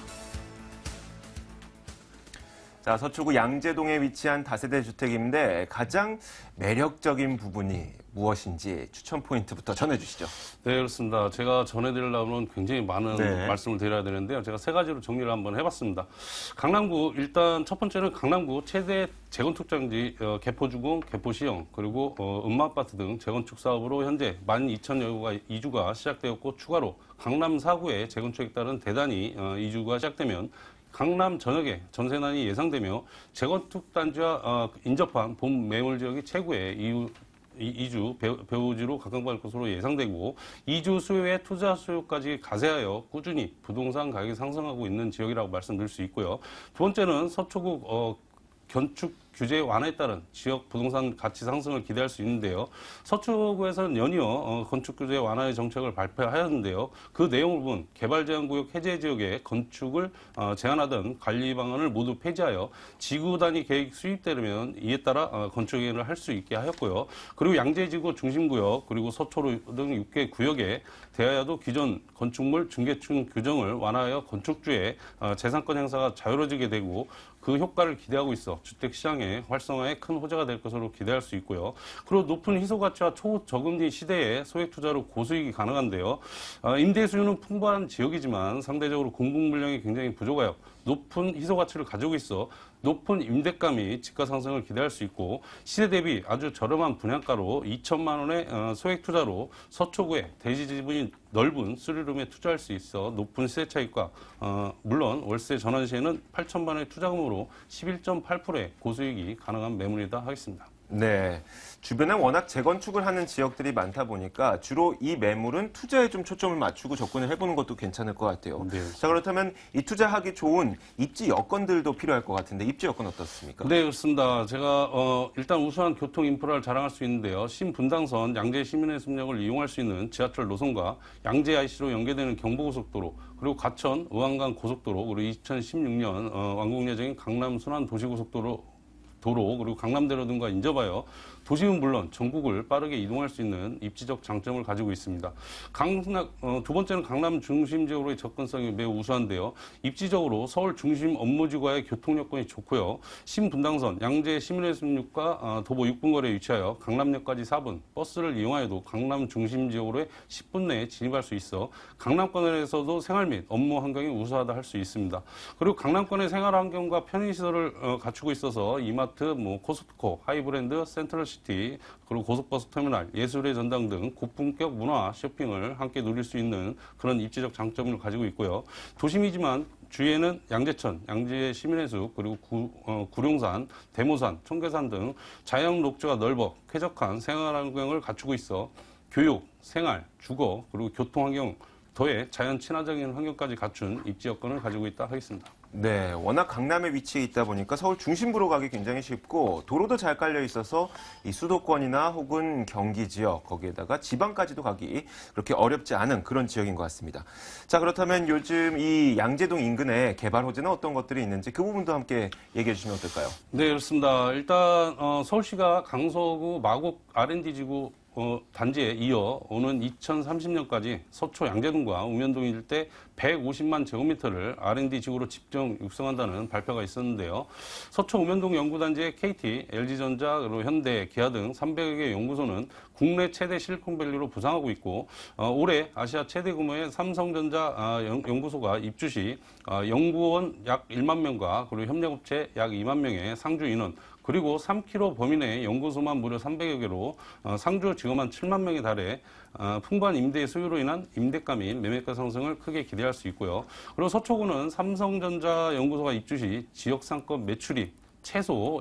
S1: 자, 서초구 양재동에 위치한 다세대 주택인데 가장 매력적인 부분이 무엇인지 추천 포인트부터 전해주시죠.
S6: 네, 그렇습니다. 제가 전해드리려면 굉장히 많은 말씀을 드려야 되는데요. 제가 세 가지로 정리를 한번 해봤습니다. 강남구, 일단 첫 번째는 강남구 최대 재건축장지 개포주공, 개포시형, 그리고 음마아파트 등 재건축 사업으로 현재 12,000여 이주가 시작되었고 추가로 강남 4구의 재건축에 따른 대단히 이주가 시작되면 강남 전역에 전세난이 예상되며 재건축 단지와 인접한 본 매물 지역이 최고의 이주 배후지로 각광받을 것으로 예상되고 이주 수요에 투자 수요까지 가세하여 꾸준히 부동산 가격이 상승하고 있는 지역이라고 말씀드릴 수 있고요. 두 번째는 서초구 건축 규제 완화에 따른 지역 부동산 가치 상승을 기대할 수 있는데요. 서초구에서는 연이어 건축 규제 완화의 정책을 발표하였는데요. 그 내용을 본 개발제한구역 해제 지역에 건축을 제한하던 관리 방안을 모두 폐지하여 지구 단위 계획 수립되려면 이에 따라 건축행위를 할 수 있게 하였고요. 그리고 양재지구 중심구역 그리고 서초로 등 6개 구역에 대하여도 기존 건축물 중개층 규정을 완화하여 건축주의 재산권 행사가 자유로워지게 되고 그 효과를 기대하고 있어 주택시장의 활성화에 큰 호재가 될 것으로 기대할 수 있고요. 그리고 높은 희소가치와 초저금리 시대에 소액투자로 고수익이 가능한데요. 임대 수요는 풍부한 지역이지만 상대적으로 공급 물량이 굉장히 부족하여 높은 희소가치를 가지고 있어 높은 임대감이 집가 상승을 기대할 수 있고 시세 대비 아주 저렴한 분양가로 2천만 원의 소액 투자로 서초구에 대지 지분이 넓은 쓰리룸에 투자할 수 있어 높은 시세 차익과 물론 월세 전환 시에는 8천만 원의 투자금으로 11.8%의 고수익이 가능한 매물이다 하겠습니다.
S1: 네. 주변에 워낙 재건축을 하는 지역들이 많다 보니까 주로 이 매물은 투자에 좀 초점을 맞추고 접근을 해보는 것도 괜찮을 것 같아요.
S6: 네.
S1: 자, 그렇다면 이 투자하기 좋은 입지 여건들도 필요할 것 같은데 입지 여건 어떻습니까?
S6: 네, 그렇습니다. 제가 일단 우수한 교통 인프라를 자랑할 수 있는데요. 신분당선 양재 시민의 숲역을 이용할 수 있는 지하철 노선과 양재 IC로 연계되는 경부고속도로 그리고 과천 의왕간 고속도로 그리고 2016년 완공 예정인 강남 순환 도시고속도로 그리고 강남대로 등과 인접하여 도심은 물론 전국을 빠르게 이동할 수 있는 입지적 장점을 가지고 있습니다. 두 번째는 강남 중심 지역으로의 접근성이 매우 우수한데요. 입지적으로 서울 중심 업무지구와의 교통 여건이 좋고요. 신분당선 양재 시민의 숲역과 도보 6분 거리에 위치하여 강남역까지 4분, 버스를 이용하여도 강남 중심 지역으로의 10분 내에 진입할 수 있어 강남권에서도 생활 및 업무 환경이 우수하다 할 수 있습니다. 그리고 강남권의 생활 환경과 편의시설을 갖추고 있어서 이마트, 코스트코, 하이브랜드, 센트럴시티, 그리고 고속버스 터미널, 예술의 전당 등 고품격 문화 쇼핑을 함께 누릴 수 있는 그런 입지적 장점을 가지고 있고요. 도심이지만 주위에는 양재천, 양재 시민의 숲, 그리고 구룡산, 대모산, 청계산 등 자연 녹지가 넓어 쾌적한 생활 환경을 갖추고 있어 교육, 생활, 주거, 그리고 교통 환경, 더해 자연 친화적인 환경까지 갖춘 입지 여건을 가지고 있다 하겠습니다.
S1: 네, 워낙 강남에 위치해 있다 보니까 서울 중심부로 가기 굉장히 쉽고 도로도 잘 깔려 있어서 이 수도권이나 혹은 경기 지역 거기에다가 지방까지도 가기 그렇게 어렵지 않은 그런 지역인 것 같습니다. 자, 그렇다면 요즘 이 양재동 인근에 개발 호재는 어떤 것들이 있는지 그 부분도 함께 얘기해 주시면 어떨까요?
S6: 네, 그렇습니다. 일단 서울시가 강서구 마곡 R&D 지구 단지에 이어 오는 2030년까지 서초 양재동과 읍면동 일대 150만 제곱미터를 R&D 지구로 집중 육성한다는 발표가 있었는데요. 서초 읍면동 연구단지의 KT, LG전자, 그리고 현대, 기아 등 300여 개 연구소는 국내 최대 실리콘밸리로 부상하고 있고 올해 아시아 최대 규모의 삼성전자 연구소가 입주 시 연구원 약 1만 명과 그리고 협력업체 약 2만 명의 상주 인원 그리고 3km 범위 내의 연구소만 무려 300여 개로 상주 직원만 7만 명에 달해 풍부한 임대 수요로 인한 임대가 및 매매가 상승을 크게 기대할 수 있고요. 그리고 서초구는 삼성전자 연구소가 입주 시 지역 상권 매출이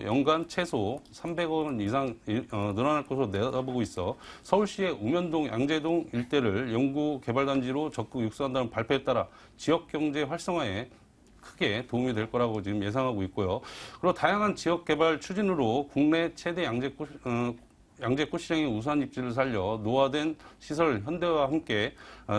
S6: 연간 최소 300억 원 이상 늘어날 것으로 내다보고 있어 서울시의 읍면동, 양재동 일대를 연구개발단지로 적극 육성한다는 발표에 따라 지역경제 활성화에 크게 도움이 될 거라고 지금 예상하고 있고요. 그리고 다양한 지역 개발 추진으로 국내 최대 양재꽃 시장의 우수한 입지를 살려 노화된 시설 현대화와 함께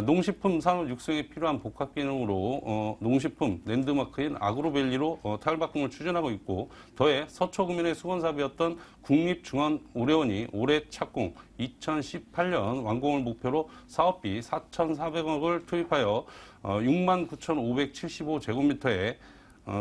S6: 농식품 산업 육성에 필요한 복합 기능으로 농식품 랜드마크인 아그로밸리로 탈바꿈을 추진하고 있고 더해 서초구민의 수건사업이었던 국립중앙의료원이 올해 착공 2018년 완공을 목표로 사업비 4,400억을 투입하여 69,575제곱미터에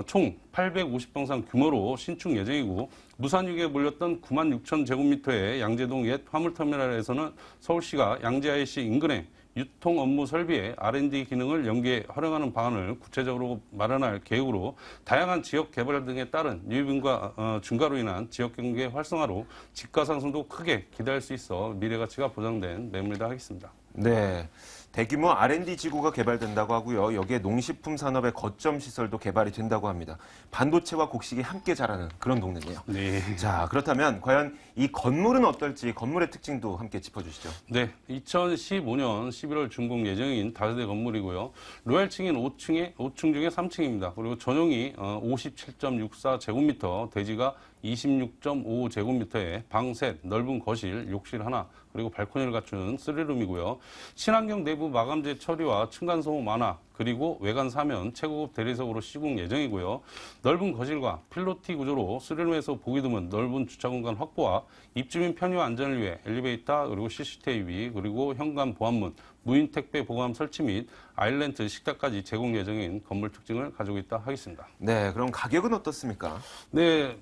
S6: 총 850평상 규모로 신축 예정이고 무산유기에 몰렸던 96,000제곱미터의 양재동 옛 화물터미널에서는 서울시가 양재 IC 인근에 유통 업무 설비에 R&D 기능을 연계해 활용하는 방안을 구체적으로 마련할 계획으로 다양한 지역 개발 등에 따른 유입인과 증가로 인한 지역 경제 활성화로 집가 상승도 크게 기대할 수 있어 미래 가치가 보장된 매물이다 하겠습니다.
S1: 네. 대규모 R&D 지구가 개발된다고 하고요. 여기에 농식품 산업의 거점 시설도 개발이 된다고 합니다. 반도체와 곡식이 함께 자라는 그런 동네네요.
S6: 네.
S1: 자, 그렇다면 과연 이 건물은 어떨지 건물의 특징도 함께 짚어주시죠.
S6: 네, 2015년 11월 준공 예정인 다세대 건물이고요. 로얄층인 5층 중에 3층입니다. 그리고 전용이 57.64제곱미터, 대지가 26.5제곱미터에 방 셋, 넓은 거실, 욕실 하나, 그리고 발코니를 갖춘 3룸이고요. 친환경 내부 마감재 처리와 층간소음 완화, 그리고 외관 사면 최고급 대리석으로 시공 예정이고요. 넓은 거실과 필로티 구조로 3룸에서 보기 드문 넓은 주차 공간 확보와 입주민 편의와 안전을 위해 엘리베이터, 그리고 CCTV, 그리고 현관 보안문, 무인 택배 보관 설치 및 아일랜드 식탁까지 제공 예정인 건물 특징을 가지고 있다 하겠습니다.
S1: 네, 그럼 가격은 어떻습니까?
S6: 네,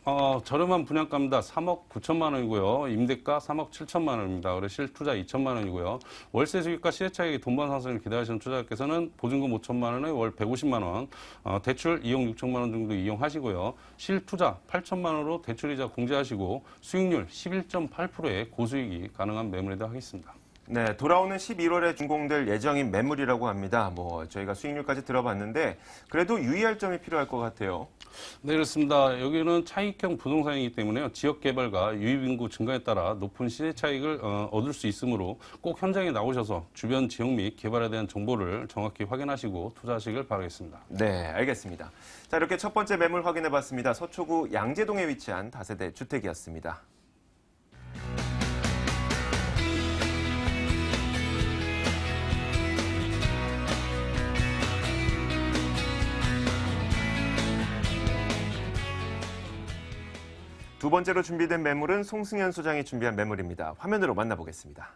S6: 저렴한 분양가입니다. 3억 9천만 원이고요. 임대가 3억 7천만 원입니다. 그리고 실투자 2천만 원이고요. 월세 수익과 시세 차익의 돈반 상승을 기대하시는 투자자께서는 보증금 5천만 원에 월 150만 원, 대출 2억 6천만 원 정도 이용하시고요. 실투자 8천만 원으로 대출이자 공제하시고 수익률 11.8%의 고수익이 가능한 매물이다 하겠습니다.
S1: 네, 돌아오는 11월에 준공될 예정인 매물이라고 합니다. 저희가 수익률까지 들어봤는데 그래도 유의할 점이 필요할 것 같아요.
S6: 네, 그렇습니다. 여기는 차익형 부동산이기 때문에요. 지역 개발과 유입인구 증가에 따라 높은 시세 차익을 얻을 수 있으므로 꼭 현장에 나오셔서 주변 지역 및 개발에 대한 정보를 정확히 확인하시고 투자하시길 바라겠습니다.
S1: 네, 알겠습니다. 자, 이렇게 첫 번째 매물 확인해봤습니다. 서초구 양재동에 위치한 다세대 주택이었습니다. 두 번째로 준비된 매물은 송승현 소장이 준비한 매물입니다. 화면으로 만나보겠습니다.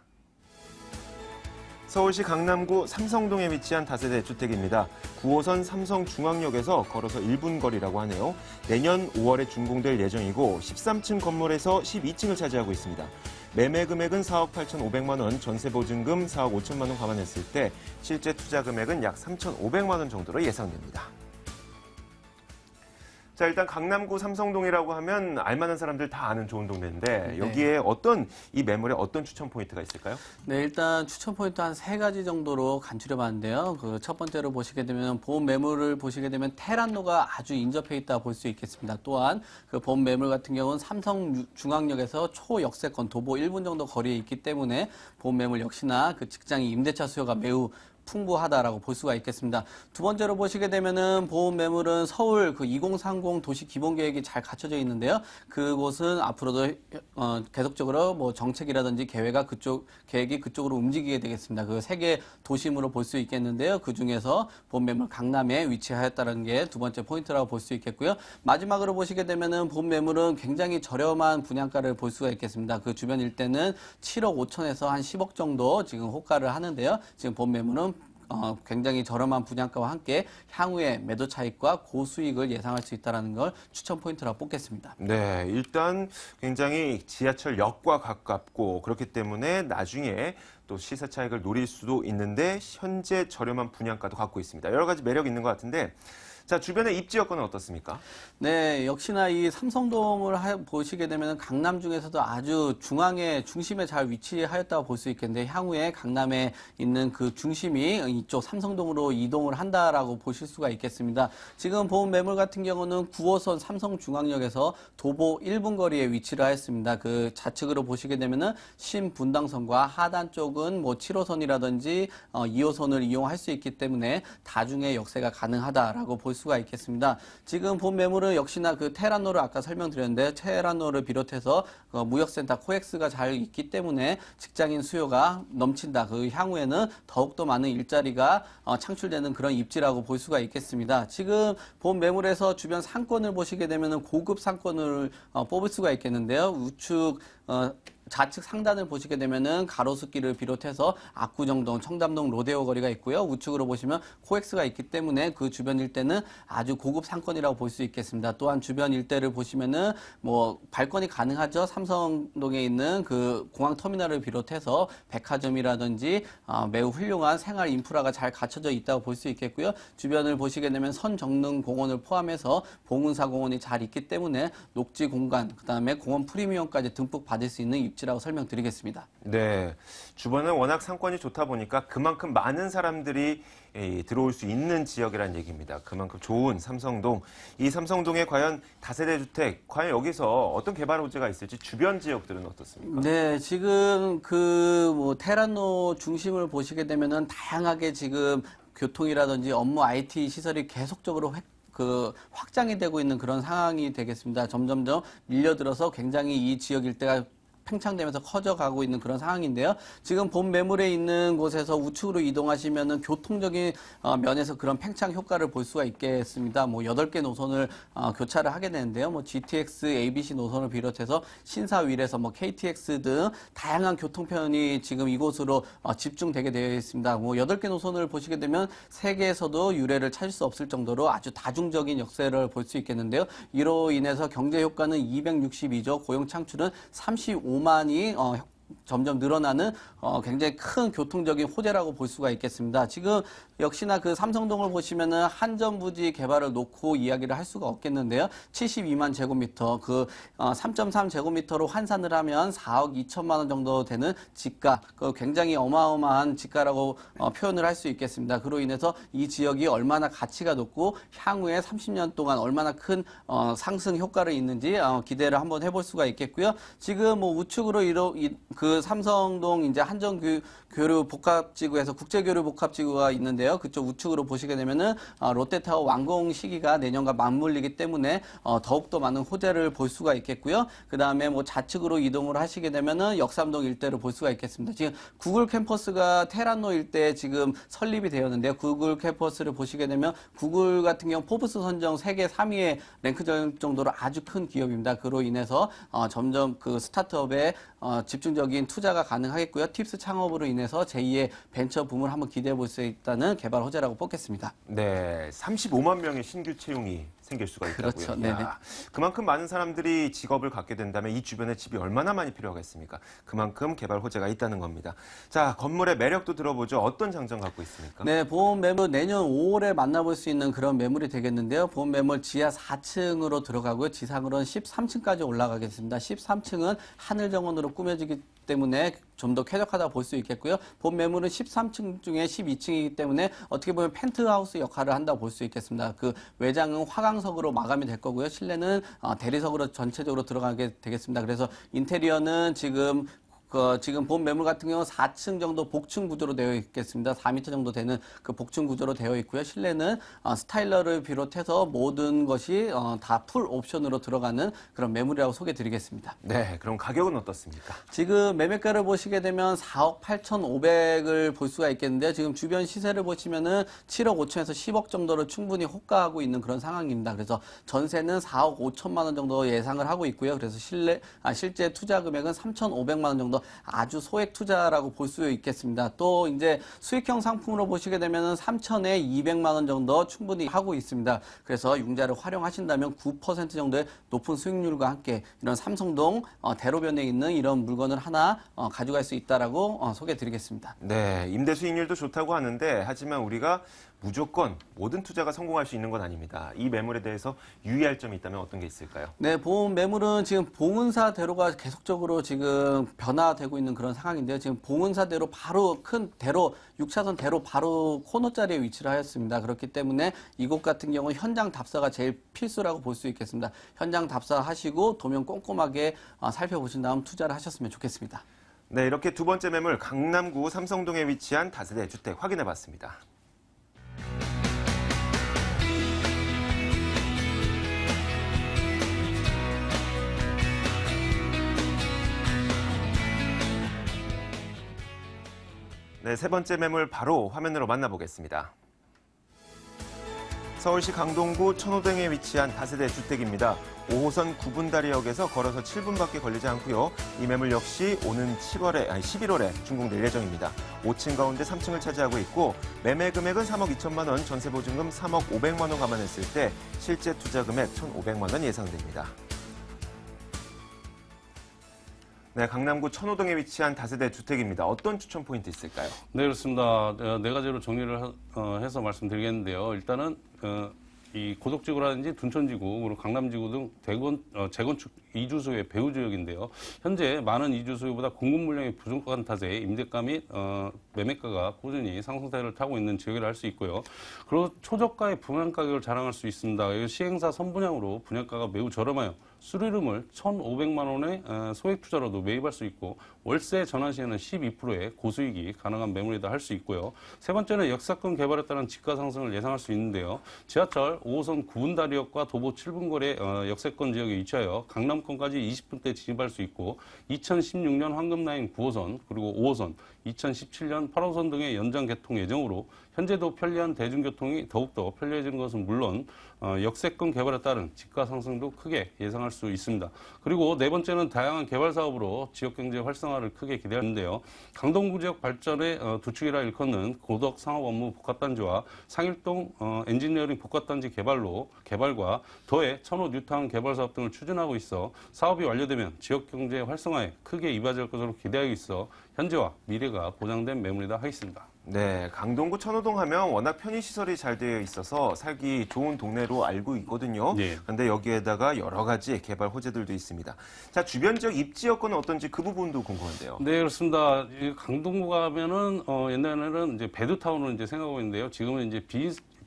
S1: 서울시 강남구 삼성동에 위치한 다세대 주택입니다. 9호선 삼성중앙역에서 걸어서 1분 거리라고 하네요. 내년 5월에 준공될 예정이고 13층 건물에서 12층을 차지하고 있습니다. 매매 금액은 4억 8,500만 원, 전세 보증금 4억 5천만 원 감안했을 때 실제 투자 금액은 약 3,500만 원 정도로 예상됩니다. 자, 일단 강남구 삼성동이라고 하면 알만한 사람들 다 아는 좋은 동네인데 여기에 이 매물에 어떤 추천 포인트가 있을까요?
S7: 네, 일단 추천 포인트 한 3가지 정도로 간추려봤는데요. 그 첫 번째로 보시게 되면 본 매물을 보시게 되면 테란로가 아주 인접해 있다 볼 수 있겠습니다. 또한 그 본 매물 같은 경우는 삼성중앙역에서 초역세권 도보 1분 정도 거리에 있기 때문에 본 매물 역시나 그 직장인 임대차 수요가 매우 풍부하다라고 볼 수가 있겠습니다. 두 번째로 보시게 되면은 보험 매물은 서울 그 2030 도시 기본 계획이 잘 갖춰져 있는데요. 그곳은 앞으로도 계속적으로 뭐 정책이라든지 계획이 그쪽으로 움직이게 되겠습니다. 그 세계 도심으로 볼 수 있겠는데요. 그 중에서 보험 매물 강남에 위치하였다는 게 두 번째 포인트라고 볼 수 있겠고요. 마지막으로 보시게 되면은 보험 매물은 굉장히 저렴한 분양가를 볼 수가 있겠습니다. 그 주변 일대는 7억 5천에서 한 10억 정도 지금 호가를 하는데요. 지금 보험 매물은 굉장히 저렴한 분양가와 함께 향후에 매도 차익과 고수익을 예상할 수 있다는 걸 추천 포인트라고 뽑겠습니다.
S1: 네, 일단 굉장히 지하철역과 가깝고 그렇기 때문에 나중에 또 시세 차익을 노릴 수도 있는데 현재 저렴한 분양가도 갖고 있습니다. 여러 가지 매력이 있는 것 같은데 자, 주변의 입지 여건은 어떻습니까?
S7: 네, 역시나 이 삼성동을 보시게 되면 강남 중에서도 아주 중심에 잘 위치하였다고 볼 수 있겠는데 향후에 강남에 있는 그 중심이 이쪽 삼성동으로 이동을 한다라고 보실 수가 있겠습니다. 지금 본 매물 같은 경우는 9호선 삼성중앙역에서 도보 1분 거리에 위치를 하였습니다. 그 좌측으로 보시게 되면은 신분당선과 하단 쪽은 뭐 7호선이라든지 2호선을 이용할 수 있기 때문에 다중의 역세가 가능하다라고 볼 수가 있겠습니다. 지금 본 매물은 역시나 그 테란노를 아까 설명드렸는데 테란노를 비롯해서 무역센터 코엑스가 잘 있기 때문에 직장인 수요가 넘친다. 그 향후에는 더욱더 많은 일자리가 창출되는 그런 입지라고 볼 수가 있겠습니다. 지금 본 매물에서 주변 상권을 보시게 되면 고급 상권을 뽑을 수가 있겠는데요. 우측 좌측 상단을 보시게 되면은 가로수길을 비롯해서 압구정동, 청담동 로데오 거리가 있고요. 우측으로 보시면 코엑스가 있기 때문에 그 주변 일대는 아주 고급 상권이라고 볼 수 있겠습니다. 또한 주변 일대를 보시면은 뭐 발권이 가능하죠. 삼성동에 있는 그 공항 터미널을 비롯해서 백화점이라든지 매우 훌륭한 생활 인프라가 잘 갖춰져 있다고 볼 수 있겠고요. 주변을 보시게 되면 선정릉공원을 포함해서 봉은사공원이 잘 있기 때문에 녹지 공간, 그다음에 공원 프리미엄까지 듬뿍 받을 수 있는 입지 입지라고 설명드리겠습니다.
S1: 네, 주변은 워낙 상권이 좋다 보니까 그만큼 많은 사람들이 들어올 수 있는 지역이라는 얘기입니다. 그만큼 좋은 삼성동. 이 삼성동에 과연 다세대 주택, 과연 여기서 어떤 개발 호재가 있을지 주변 지역들은 어떻습니까?
S7: 네, 지금 테란노 중심을 보시게 되면은 다양하게 지금 교통이라든지 업무 IT 시설이 계속적으로 확장이 되고 있는 그런 상황이 되겠습니다. 점점점 밀려들어서 굉장히 이 지역 일대가 팽창되면서 커져가고 있는 그런 상황인데요. 지금 본 매물에 있는 곳에서 우측으로 이동하시면은 교통적인 면에서 그런 팽창 효과를 볼 수가 있겠습니다. 8개 노선을 교차를 하게 되는데요. GTX, ABC 노선을 비롯해서 신사, 위례서, KTX 등 다양한 교통편이 지금 이곳으로 집중되게 되어 있습니다. 8개 노선을 보시게 되면 세계에서도 유례를 찾을 수 없을 정도로 아주 다중적인 역세를 볼 수 있겠는데요. 이로 인해서 경제 효과는 262조, 고용 창출은 35만이 점점 늘어나는 굉장히 큰 교통적인 호재라고 볼 수가 있겠습니다. 지금 역시나 그 삼성동을 보시면은 한전부지 개발을 놓고 이야기를 할 수가 없겠는데요. 72만 제곱미터, 3.3 제곱미터로 환산을 하면 4억 2천만 원 정도 되는 지가, 굉장히 어마어마한 지가라고 표현을 할 수 있겠습니다. 그로 인해서 이 지역이 얼마나 가치가 높고 향후에 30년 동안 얼마나 큰 상승 효과를 있는지 기대를 한번 해볼 수가 있겠고요. 지금 우측으로 그 삼성동 이제 한전교류 복합지구에서 국제교류 복합지구가 있는데요. 그쪽 우측으로 보시게 되면은 롯데타워 완공 시기가 내년과 맞물리기 때문에 더욱더 많은 호재를 볼 수가 있겠고요. 그 다음에 좌측으로 이동을 하시게 되면은 역삼동 일대를 볼 수가 있겠습니다. 지금 구글 캠퍼스가 테란노 일대에 지금 설립이 되었는데요. 구글 캠퍼스를 보시게 되면 구글 같은 경우 포브스 선정 세계 3위에 랭크될 정도로 아주 큰 기업입니다. 그로 인해서 점점 그 스타트업에 집중적인 투자가 가능하겠고요. 팁스 창업으로 인해서 제2의 벤처 붐을 한번 기대해 볼 수 있다는 개발 호재라고 뽑겠습니다.
S1: 네, 35만 명의 신규 채용이 생길 수가 있다고요.
S7: 그렇죠. 네네.
S1: 그만큼 많은 사람들이 직업을 갖게 된다면 이 주변에 집이 얼마나 많이 필요하겠습니까? 그만큼 개발 호재가 있다는 겁니다. 자, 건물의 매력도 들어보죠. 어떤 장점 갖고 있습니까?
S7: 네, 보험 매물 내년 5월에 만나볼 수 있는 그런 매물이 되겠는데요. 보험 매물 지하 4층으로 들어가고요. 지상으로는 13층까지 올라가겠습니다. 13층은 하늘 정원으로 꾸며지기 때문에 좀 더 쾌적하다 볼 수 있겠고요. 본 매물은 13층 중에 12층이기 때문에 어떻게 보면 펜트하우스 역할을 한다고 볼 수 있겠습니다. 그 외장은 화강석으로 마감이 될 거고요. 실내는 대리석으로 전체적으로 들어가게 되겠습니다. 그래서 인테리어는 지금 본 매물 같은 경우는 4층 정도 복층 구조로 되어 있겠습니다. 4m 정도 되는 그 복층 구조로 되어 있고요. 실내는 스타일러를 비롯해서 모든 것이 다 풀 옵션으로 들어가는 그런 매물이라고 소개드리겠습니다.
S1: 네, 그럼 가격은 어떻습니까?
S7: 지금 매매가를 보시게 되면 4억 8,500을 볼 수가 있겠는데요. 지금 주변 시세를 보시면은 7억 5천에서 10억 정도를 충분히 호가하고 있는 그런 상황입니다. 그래서 전세는 4억 5천만 원 정도 예상을 하고 있고요. 그래서 실제 투자 금액은 3,500만 원 정도 아주 소액 투자라고 볼 수 있겠습니다. 또 이제 수익형 상품으로 보시게 되면은 3천에 200만 원 정도 충분히 하고 있습니다. 그래서 융자를 활용하신다면 9% 정도의 높은 수익률과 함께 이런 삼성동 대로변에 있는 이런 물건을 하나 가져갈 수 있다라고 소개드리겠습니다.
S1: 네, 임대 수익률도 좋다고 하는데 하지만 우리가 무조건 모든 투자가 성공할 수 있는 건 아닙니다. 이 매물에 대해서 유의할 점이 있다면 어떤 게 있을까요?
S7: 네, 본 매물은 지금 봉은사대로가 계속적으로 지금 변화되고 있는 그런 상황인데요. 지금 봉은사대로 바로 큰 대로 6차선 대로 바로 코너 자리에 위치를 하였습니다. 그렇기 때문에 이곳 같은 경우는 현장 답사가 제일 필수라고 볼 수 있겠습니다. 현장 답사하시고 도면 꼼꼼하게 살펴보신 다음 투자를 하셨으면 좋겠습니다.
S1: 네, 이렇게 두 번째 매물 강남구 삼성동에 위치한 다세대 주택 확인해 봤습니다. 네, 세 번째 매물 바로 화면으로 만나보겠습니다. 서울시 강동구 천호동에 위치한 다세대 주택입니다. 5호선 9분다리역에서 걸어서 7분밖에 걸리지 않고요. 이 매물 역시 오는 11월에 준공될 예정입니다. 5층 가운데 3층을 차지하고 있고 매매 금액은 3억 2천만 원, 전세 보증금 3억 500만 원 감안했을 때 실제 투자 금액 1,500만 원 예상됩니다. 네, 강남구 천호동에 위치한 다세대 주택입니다. 어떤 추천 포인트 있을까요?
S6: 네, 그렇습니다. 네 가지로 정리를 해서 말씀드리겠는데요. 일단은 이 고덕지구라든지 둔천지구 그리고 강남지구 등 재건축 이주소의 배후 지역인데요. 현재 많은 이주소보다 공급 물량이 부족한 탓에 임대가 및 매매가가 꾸준히 상승세를 타고 있는 지역이라 할 수 있고요. 그리고 초저가의 분양 가격을 자랑할 수 있습니다. 시행사 선분양으로 분양가가 매우 저렴하여 수리룸을 1,500만 원에 소액 투자로도 매입할 수 있고 월세 전환 시에는 12%의 고수익이 가능한 매물이다 할 수 있고요. 세 번째는 역세권 개발에 따른 집가 상승을 예상할 수 있는데요. 지하철 5호선 9분다리역과 도보 7분거리 역세권 지역에 위치하여 강남권까지 20분대 진입할 수 있고 2016년 황금라인 9호선 그리고 5호선 2017년 8호선 등의 연장 개통 예정으로 현재도 편리한 대중교통이 더욱더 편리해지는 것은 물론 역세권 개발에 따른 집가 상승도 크게 예상할 수 있습니다. 그리고 네 번째는 다양한 개발 사업으로 지역경제 활성화를 크게 기대하는데요. 강동구 지역 발전의 두 축이라 일컫는 고덕 상업업무 복합단지와 상일동 엔지니어링 복합단지 개발과 더해 천호 뉴타운 개발 사업 등을 추진하고 있어 사업이 완료되면 지역경제 활성화에 크게 이바지할 것으로 기대하고 있어 현재와 미래가 보장된 매물이다 하겠습니다.
S1: 네, 강동구 천호동 하면 워낙 편의시설이 잘 되어 있어서 살기 좋은 동네로 알고 있거든요. 그런데 여기에다가 여러 가지 개발 호재들도 있습니다. 자, 주변 지역 입지 여건은 어떤지 그 부분도 궁금한데요.
S6: 네, 그렇습니다. 강동구 가면은 옛날에는 이제 베드타운으로 이제 생각하고 있는데요. 지금은 이제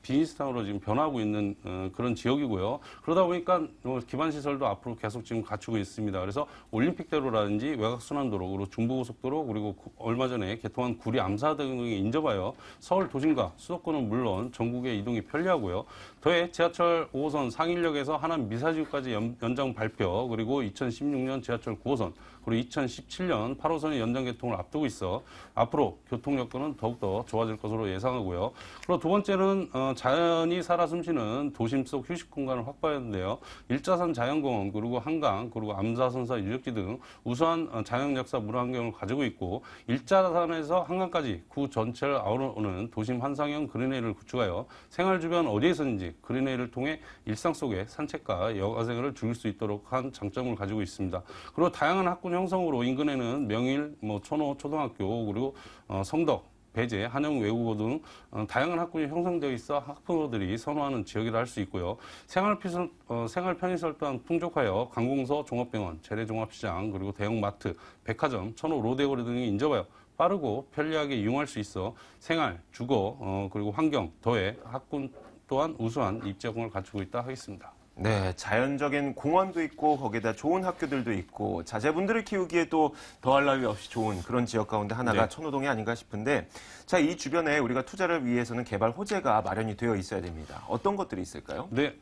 S6: 비즈니스타운으로 지금 변하고 있는 그런 지역이고요. 그러다 보니까 기반시설도 앞으로 계속 지금 갖추고 있습니다. 그래서 올림픽대로라든지 외곽순환도로, 그리고 중부고속도로, 그리고 얼마 전에 개통한 구리 암사등 등이 인접하여 서울 도심과 수도권은 물론 전국의 이동이 편리하고요. 더해 지하철 5호선 상일역에서 하남 미사지구까지 연장 발표, 그리고 2016년 지하철 9호선, 그리고 2017년 8호선의 연장 개통을 앞두고 있어 앞으로 교통 여건은 더욱더 좋아질 것으로 예상하고요. 그리고 두 번째는 자연이 살아 숨쉬는 도심 속 휴식 공간을 확보하는데요. 일자산 자연공원, 그리고 한강, 그리고 암사선사 유적지 등 우수한 자연 역사 문화환경을 가지고 있고 일자산에서 한강까지 구 전체를 아우르는 도심 환상형 그린웨이를 구축하여 생활 주변 어디에서든지 그린웨이를 통해 일상 속의 산책과 여가생활을 즐길 수 있도록 한 장점을 가지고 있습니다. 그리고 다양한 학군 형성으로 인근에는 명일, 천호 초등학교, 그리고 성덕, 배제, 한영 외국어 등 다양한 학군이 형성되어 있어 학부모들이 선호하는 지역이라 할 수 있고요. 생활 편의시설 또한 풍족하여 관공서, 종합병원, 재래종합시장, 그리고 대형마트, 백화점, 천호 로데거리 등이 인접하여 빠르고 편리하게 이용할 수 있어 생활, 주거, 그리고 환경, 더해 학군 또한 우수한 입지여건을 갖추고 있다 하겠습니다.
S1: 네, 자연적인 공원도 있고 거기에다 좋은 학교들도 있고 자제분들을 키우기에 또 더할 나위 없이 좋은 그런 지역 가운데 하나가 천호동이 아닌가 싶은데 자, 이 주변에 우리가 투자를 위해서는 개발 호재가 마련이 되어 있어야 됩니다. 어떤 것들이 있을까요?
S6: 네.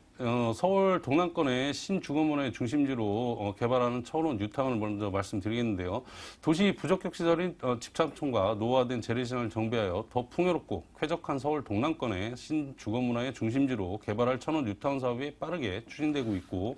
S6: 서울 동남권의 신주거문화의 중심지로 개발하는 천호 뉴타운을 먼저 말씀드리겠는데요. 도시 부적격 시설인 집착촌과 노후화된 재래시장을 정비하여 더 풍요롭고 쾌적한 서울 동남권의 신주거문화의 중심지로 개발할 천호 뉴타운 사업이 빠르게 추진되고 있고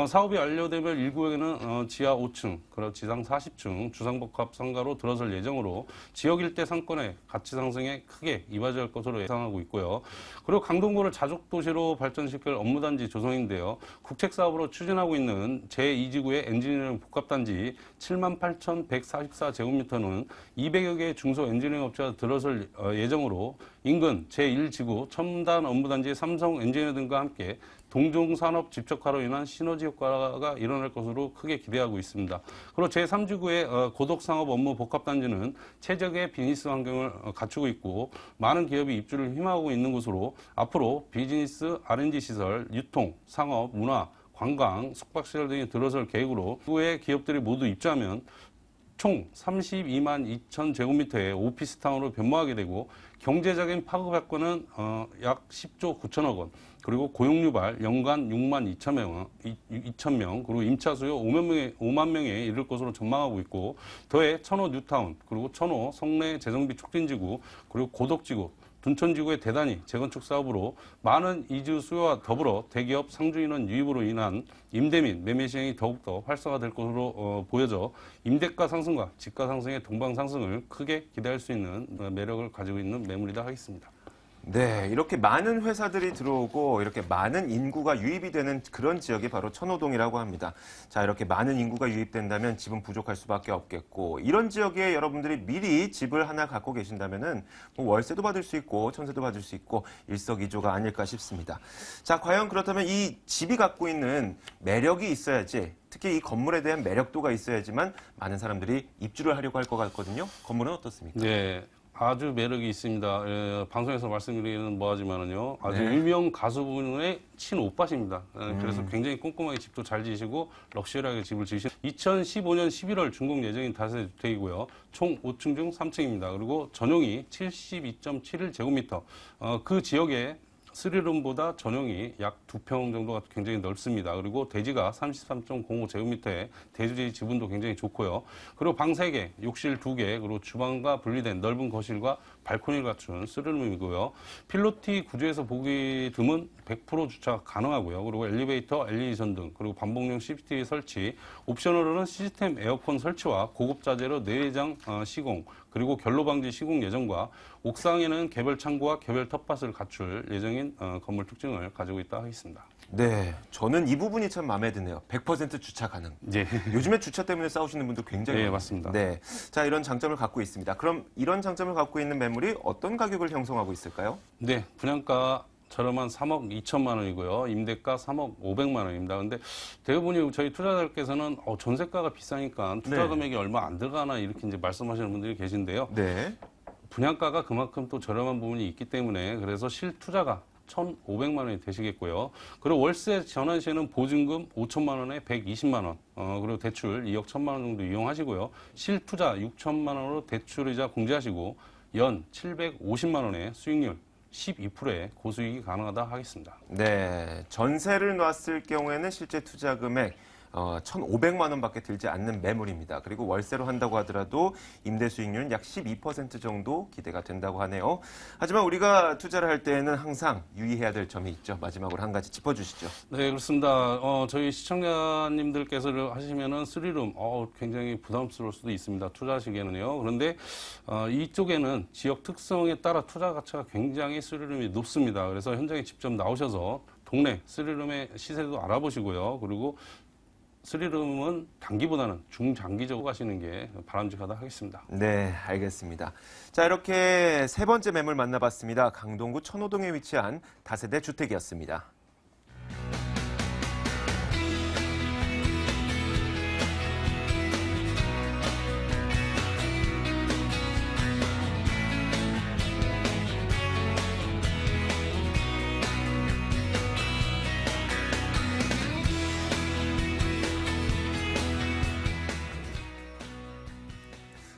S6: 사업이 완료되면 1구역에는 지하 5층, 그리고 지상 40층 주상복합 상가로 들어설 예정으로 지역 일대 상권의 가치 상승에 크게 이바지할 것으로 예상하고 있고요. 그리고 강동구를 자족도시로 발전시킬 업무단지 조성인데요. 국책사업으로 추진하고 있는 제2지구의 엔지니어링 복합단지 78,144제곱미터는 200여 개의 중소 엔지니어링 업체가 들어설 예정으로 인근 제1지구 첨단 업무단지 삼성 엔지니어 등과 함께 동종산업 집적화로 인한 시너지 효과가 일어날 것으로 크게 기대하고 있습니다. 그리고 제3지구의 고덕상업 업무 복합단지는 최적의 비즈니스 환경을 갖추고 있고 많은 기업이 입주를 희망하고 있는 곳으로 앞으로 비즈니스 R&D 시설, 유통, 상업, 문화, 관광, 숙박시설 등이 들어설 계획으로 후에 기업들이 모두 입주하면 총 32만 2천 제곱미터의 오피스타운으로 변모하게 되고 경제적인 파급 효과는 약 10조 9천억 원, 그리고 고용 유발 연간 6만 2천 명, 그리고 임차 수요 5만 명에 이를 것으로 전망하고 있고 더해 천호 뉴타운, 그리고 천호 성내 재정비 촉진지구, 그리고 고덕지구, 둔천지구의 대단히 재건축 사업으로 많은 이주 수요와 더불어 대기업 상주 인원 유입으로 인한 임대 및 매매 시장이 더욱더 활성화될 것으로 보여져 임대가 상승과 집가 상승의 동방 상승을 크게 기대할 수 있는 매력을 가지고 있는 매물이다 하겠습니다.
S1: 네, 이렇게 많은 회사들이 들어오고 이렇게 많은 인구가 유입이 되는 그런 지역이 바로 천호동이라고 합니다. 자, 이렇게 많은 인구가 유입된다면 집은 부족할 수밖에 없겠고 이런 지역에 여러분들이 미리 집을 하나 갖고 계신다면은 뭐 월세도 받을 수 있고 전세도 받을 수 있고 일석이조가 아닐까 싶습니다. 자, 과연 그렇다면 이 집이 갖고 있는 매력이 있어야지, 특히 이 건물에 대한 매력도가 있어야지만 많은 사람들이 입주를 하려고 할 것 같거든요. 건물은 어떻습니까?
S6: 네. 아주 매력이 있습니다. 방송에서 말씀드리는 뭐하지만은요, 아주
S1: 네.
S6: 유명 가수분의 친오빠십니다. 그래서 굉장히 꼼꼼하게 집도 잘 지으시고 럭셔리하게 집을 지으신 2015년 11월 준공 예정인 다세대주택이고요. 총 5층 중 3층입니다. 그리고 전용이 72.71제곱미터. 그 지역에 3룸보다 전용이 약 2평 정도가 굉장히 넓습니다. 그리고 대지가 33.05제곱미터에 대지 지분도 굉장히 좋고요. 그리고 방 3개, 욕실 2개, 그리고 주방과 분리된 넓은 거실과 발코니를 갖춘 3룸이고요. 필로티 구조에서 보기 드문 100% 주차 가능하고요. 그리고 엘리베이터, LED 전등, 그리고 반복용 CCTV 설치, 옵셔널로는 시스템 에어컨 설치와 고급 자재로 내외장 시공, 그리고 결로 방지 시공 예정과 옥상에는 개별 창고와 개별 텃밭을 갖출 예정인 건물 특징을 가지고 있다 하겠습니다.
S1: 네, 저는 이 부분이 참 마음에 드네요. 100% 주차 가능.
S6: 네.
S1: 요즘에 주차 때문에 싸우시는 분들 굉장히
S6: 네,
S1: 많아요.
S6: 맞습니다.
S1: 네, 자, 이런 장점을 갖고 있습니다. 그럼 이런 장점을 갖고 있는 매물이 어떤 가격을 형성하고 있을까요?
S6: 네, 분양가 저렴한 3억 2천만 원이고요. 임대가 3억 500만 원입니다. 근데 대부분이 저희 투자자들께서는 전세가가 비싸니까 투자
S1: 네.
S6: 금액이 얼마 안 들어가나 이렇게 이제 말씀하시는 분들이 계신데요.
S1: 네.
S6: 분양가가 그만큼 또 저렴한 부분이 있기 때문에 그래서 실투자가 1,500만 원이 되시겠고요. 그리고 월세 전환 시에는 보증금 5천만 원에 120만 원, 그리고 대출 2억 1천만 원 정도 이용하시고요. 실투자 6천만 원으로 대출이자 공제하시고 연 750만 원의 수익률 12%의 고수익이 가능하다 하겠습니다.
S1: 네, 전세를 놨을 경우에는 실제 투자 금액 1,500만 원밖에 들지 않는 매물입니다. 그리고 월세로 한다고 하더라도 임대 수익률은 약 12% 정도 기대가 된다고 하네요. 하지만 우리가 투자를 할 때에는 항상 유의해야 될 점이 있죠. 마지막으로 한 가지 짚어주시죠.
S6: 네, 그렇습니다. 저희 시청자님들께서 하시면은 3룸, 굉장히 부담스러울 수도 있습니다. 투자하시기에는요. 그런데, 이쪽에는 지역 특성에 따라 투자 가치가 굉장히 3룸이 높습니다. 그래서 현장에 직접 나오셔서 동네 3룸의 시세도 알아보시고요. 그리고 3룸은 단기보다는 중장기적으로 가시는 게 바람직하다 하겠습니다.
S1: 네, 알겠습니다. 자, 이렇게 세 번째 매물 만나봤습니다. 강동구 천호동에 위치한 다세대 주택이었습니다.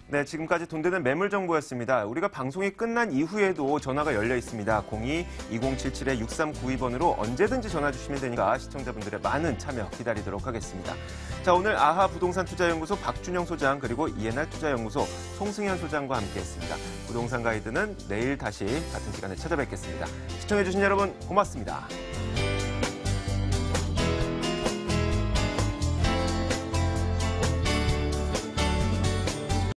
S1: 네, 지금까지 돈 되는 매물 정보였습니다. 우리가 방송이 끝난 이후에도 전화가 열려 있습니다. 02-2077-6392번으로 언제든지 전화 주시면 되니까 시청자분들의 많은 참여 기다리도록 하겠습니다. 자, 오늘 아하 부동산 투자연구소 박준영 소장 그리고 ENR 투자연구소 송승현 소장과 함께했습니다. 부동산 가이드는 내일 다시 같은 시간에 찾아뵙겠습니다. 시청해주신 여러분 고맙습니다.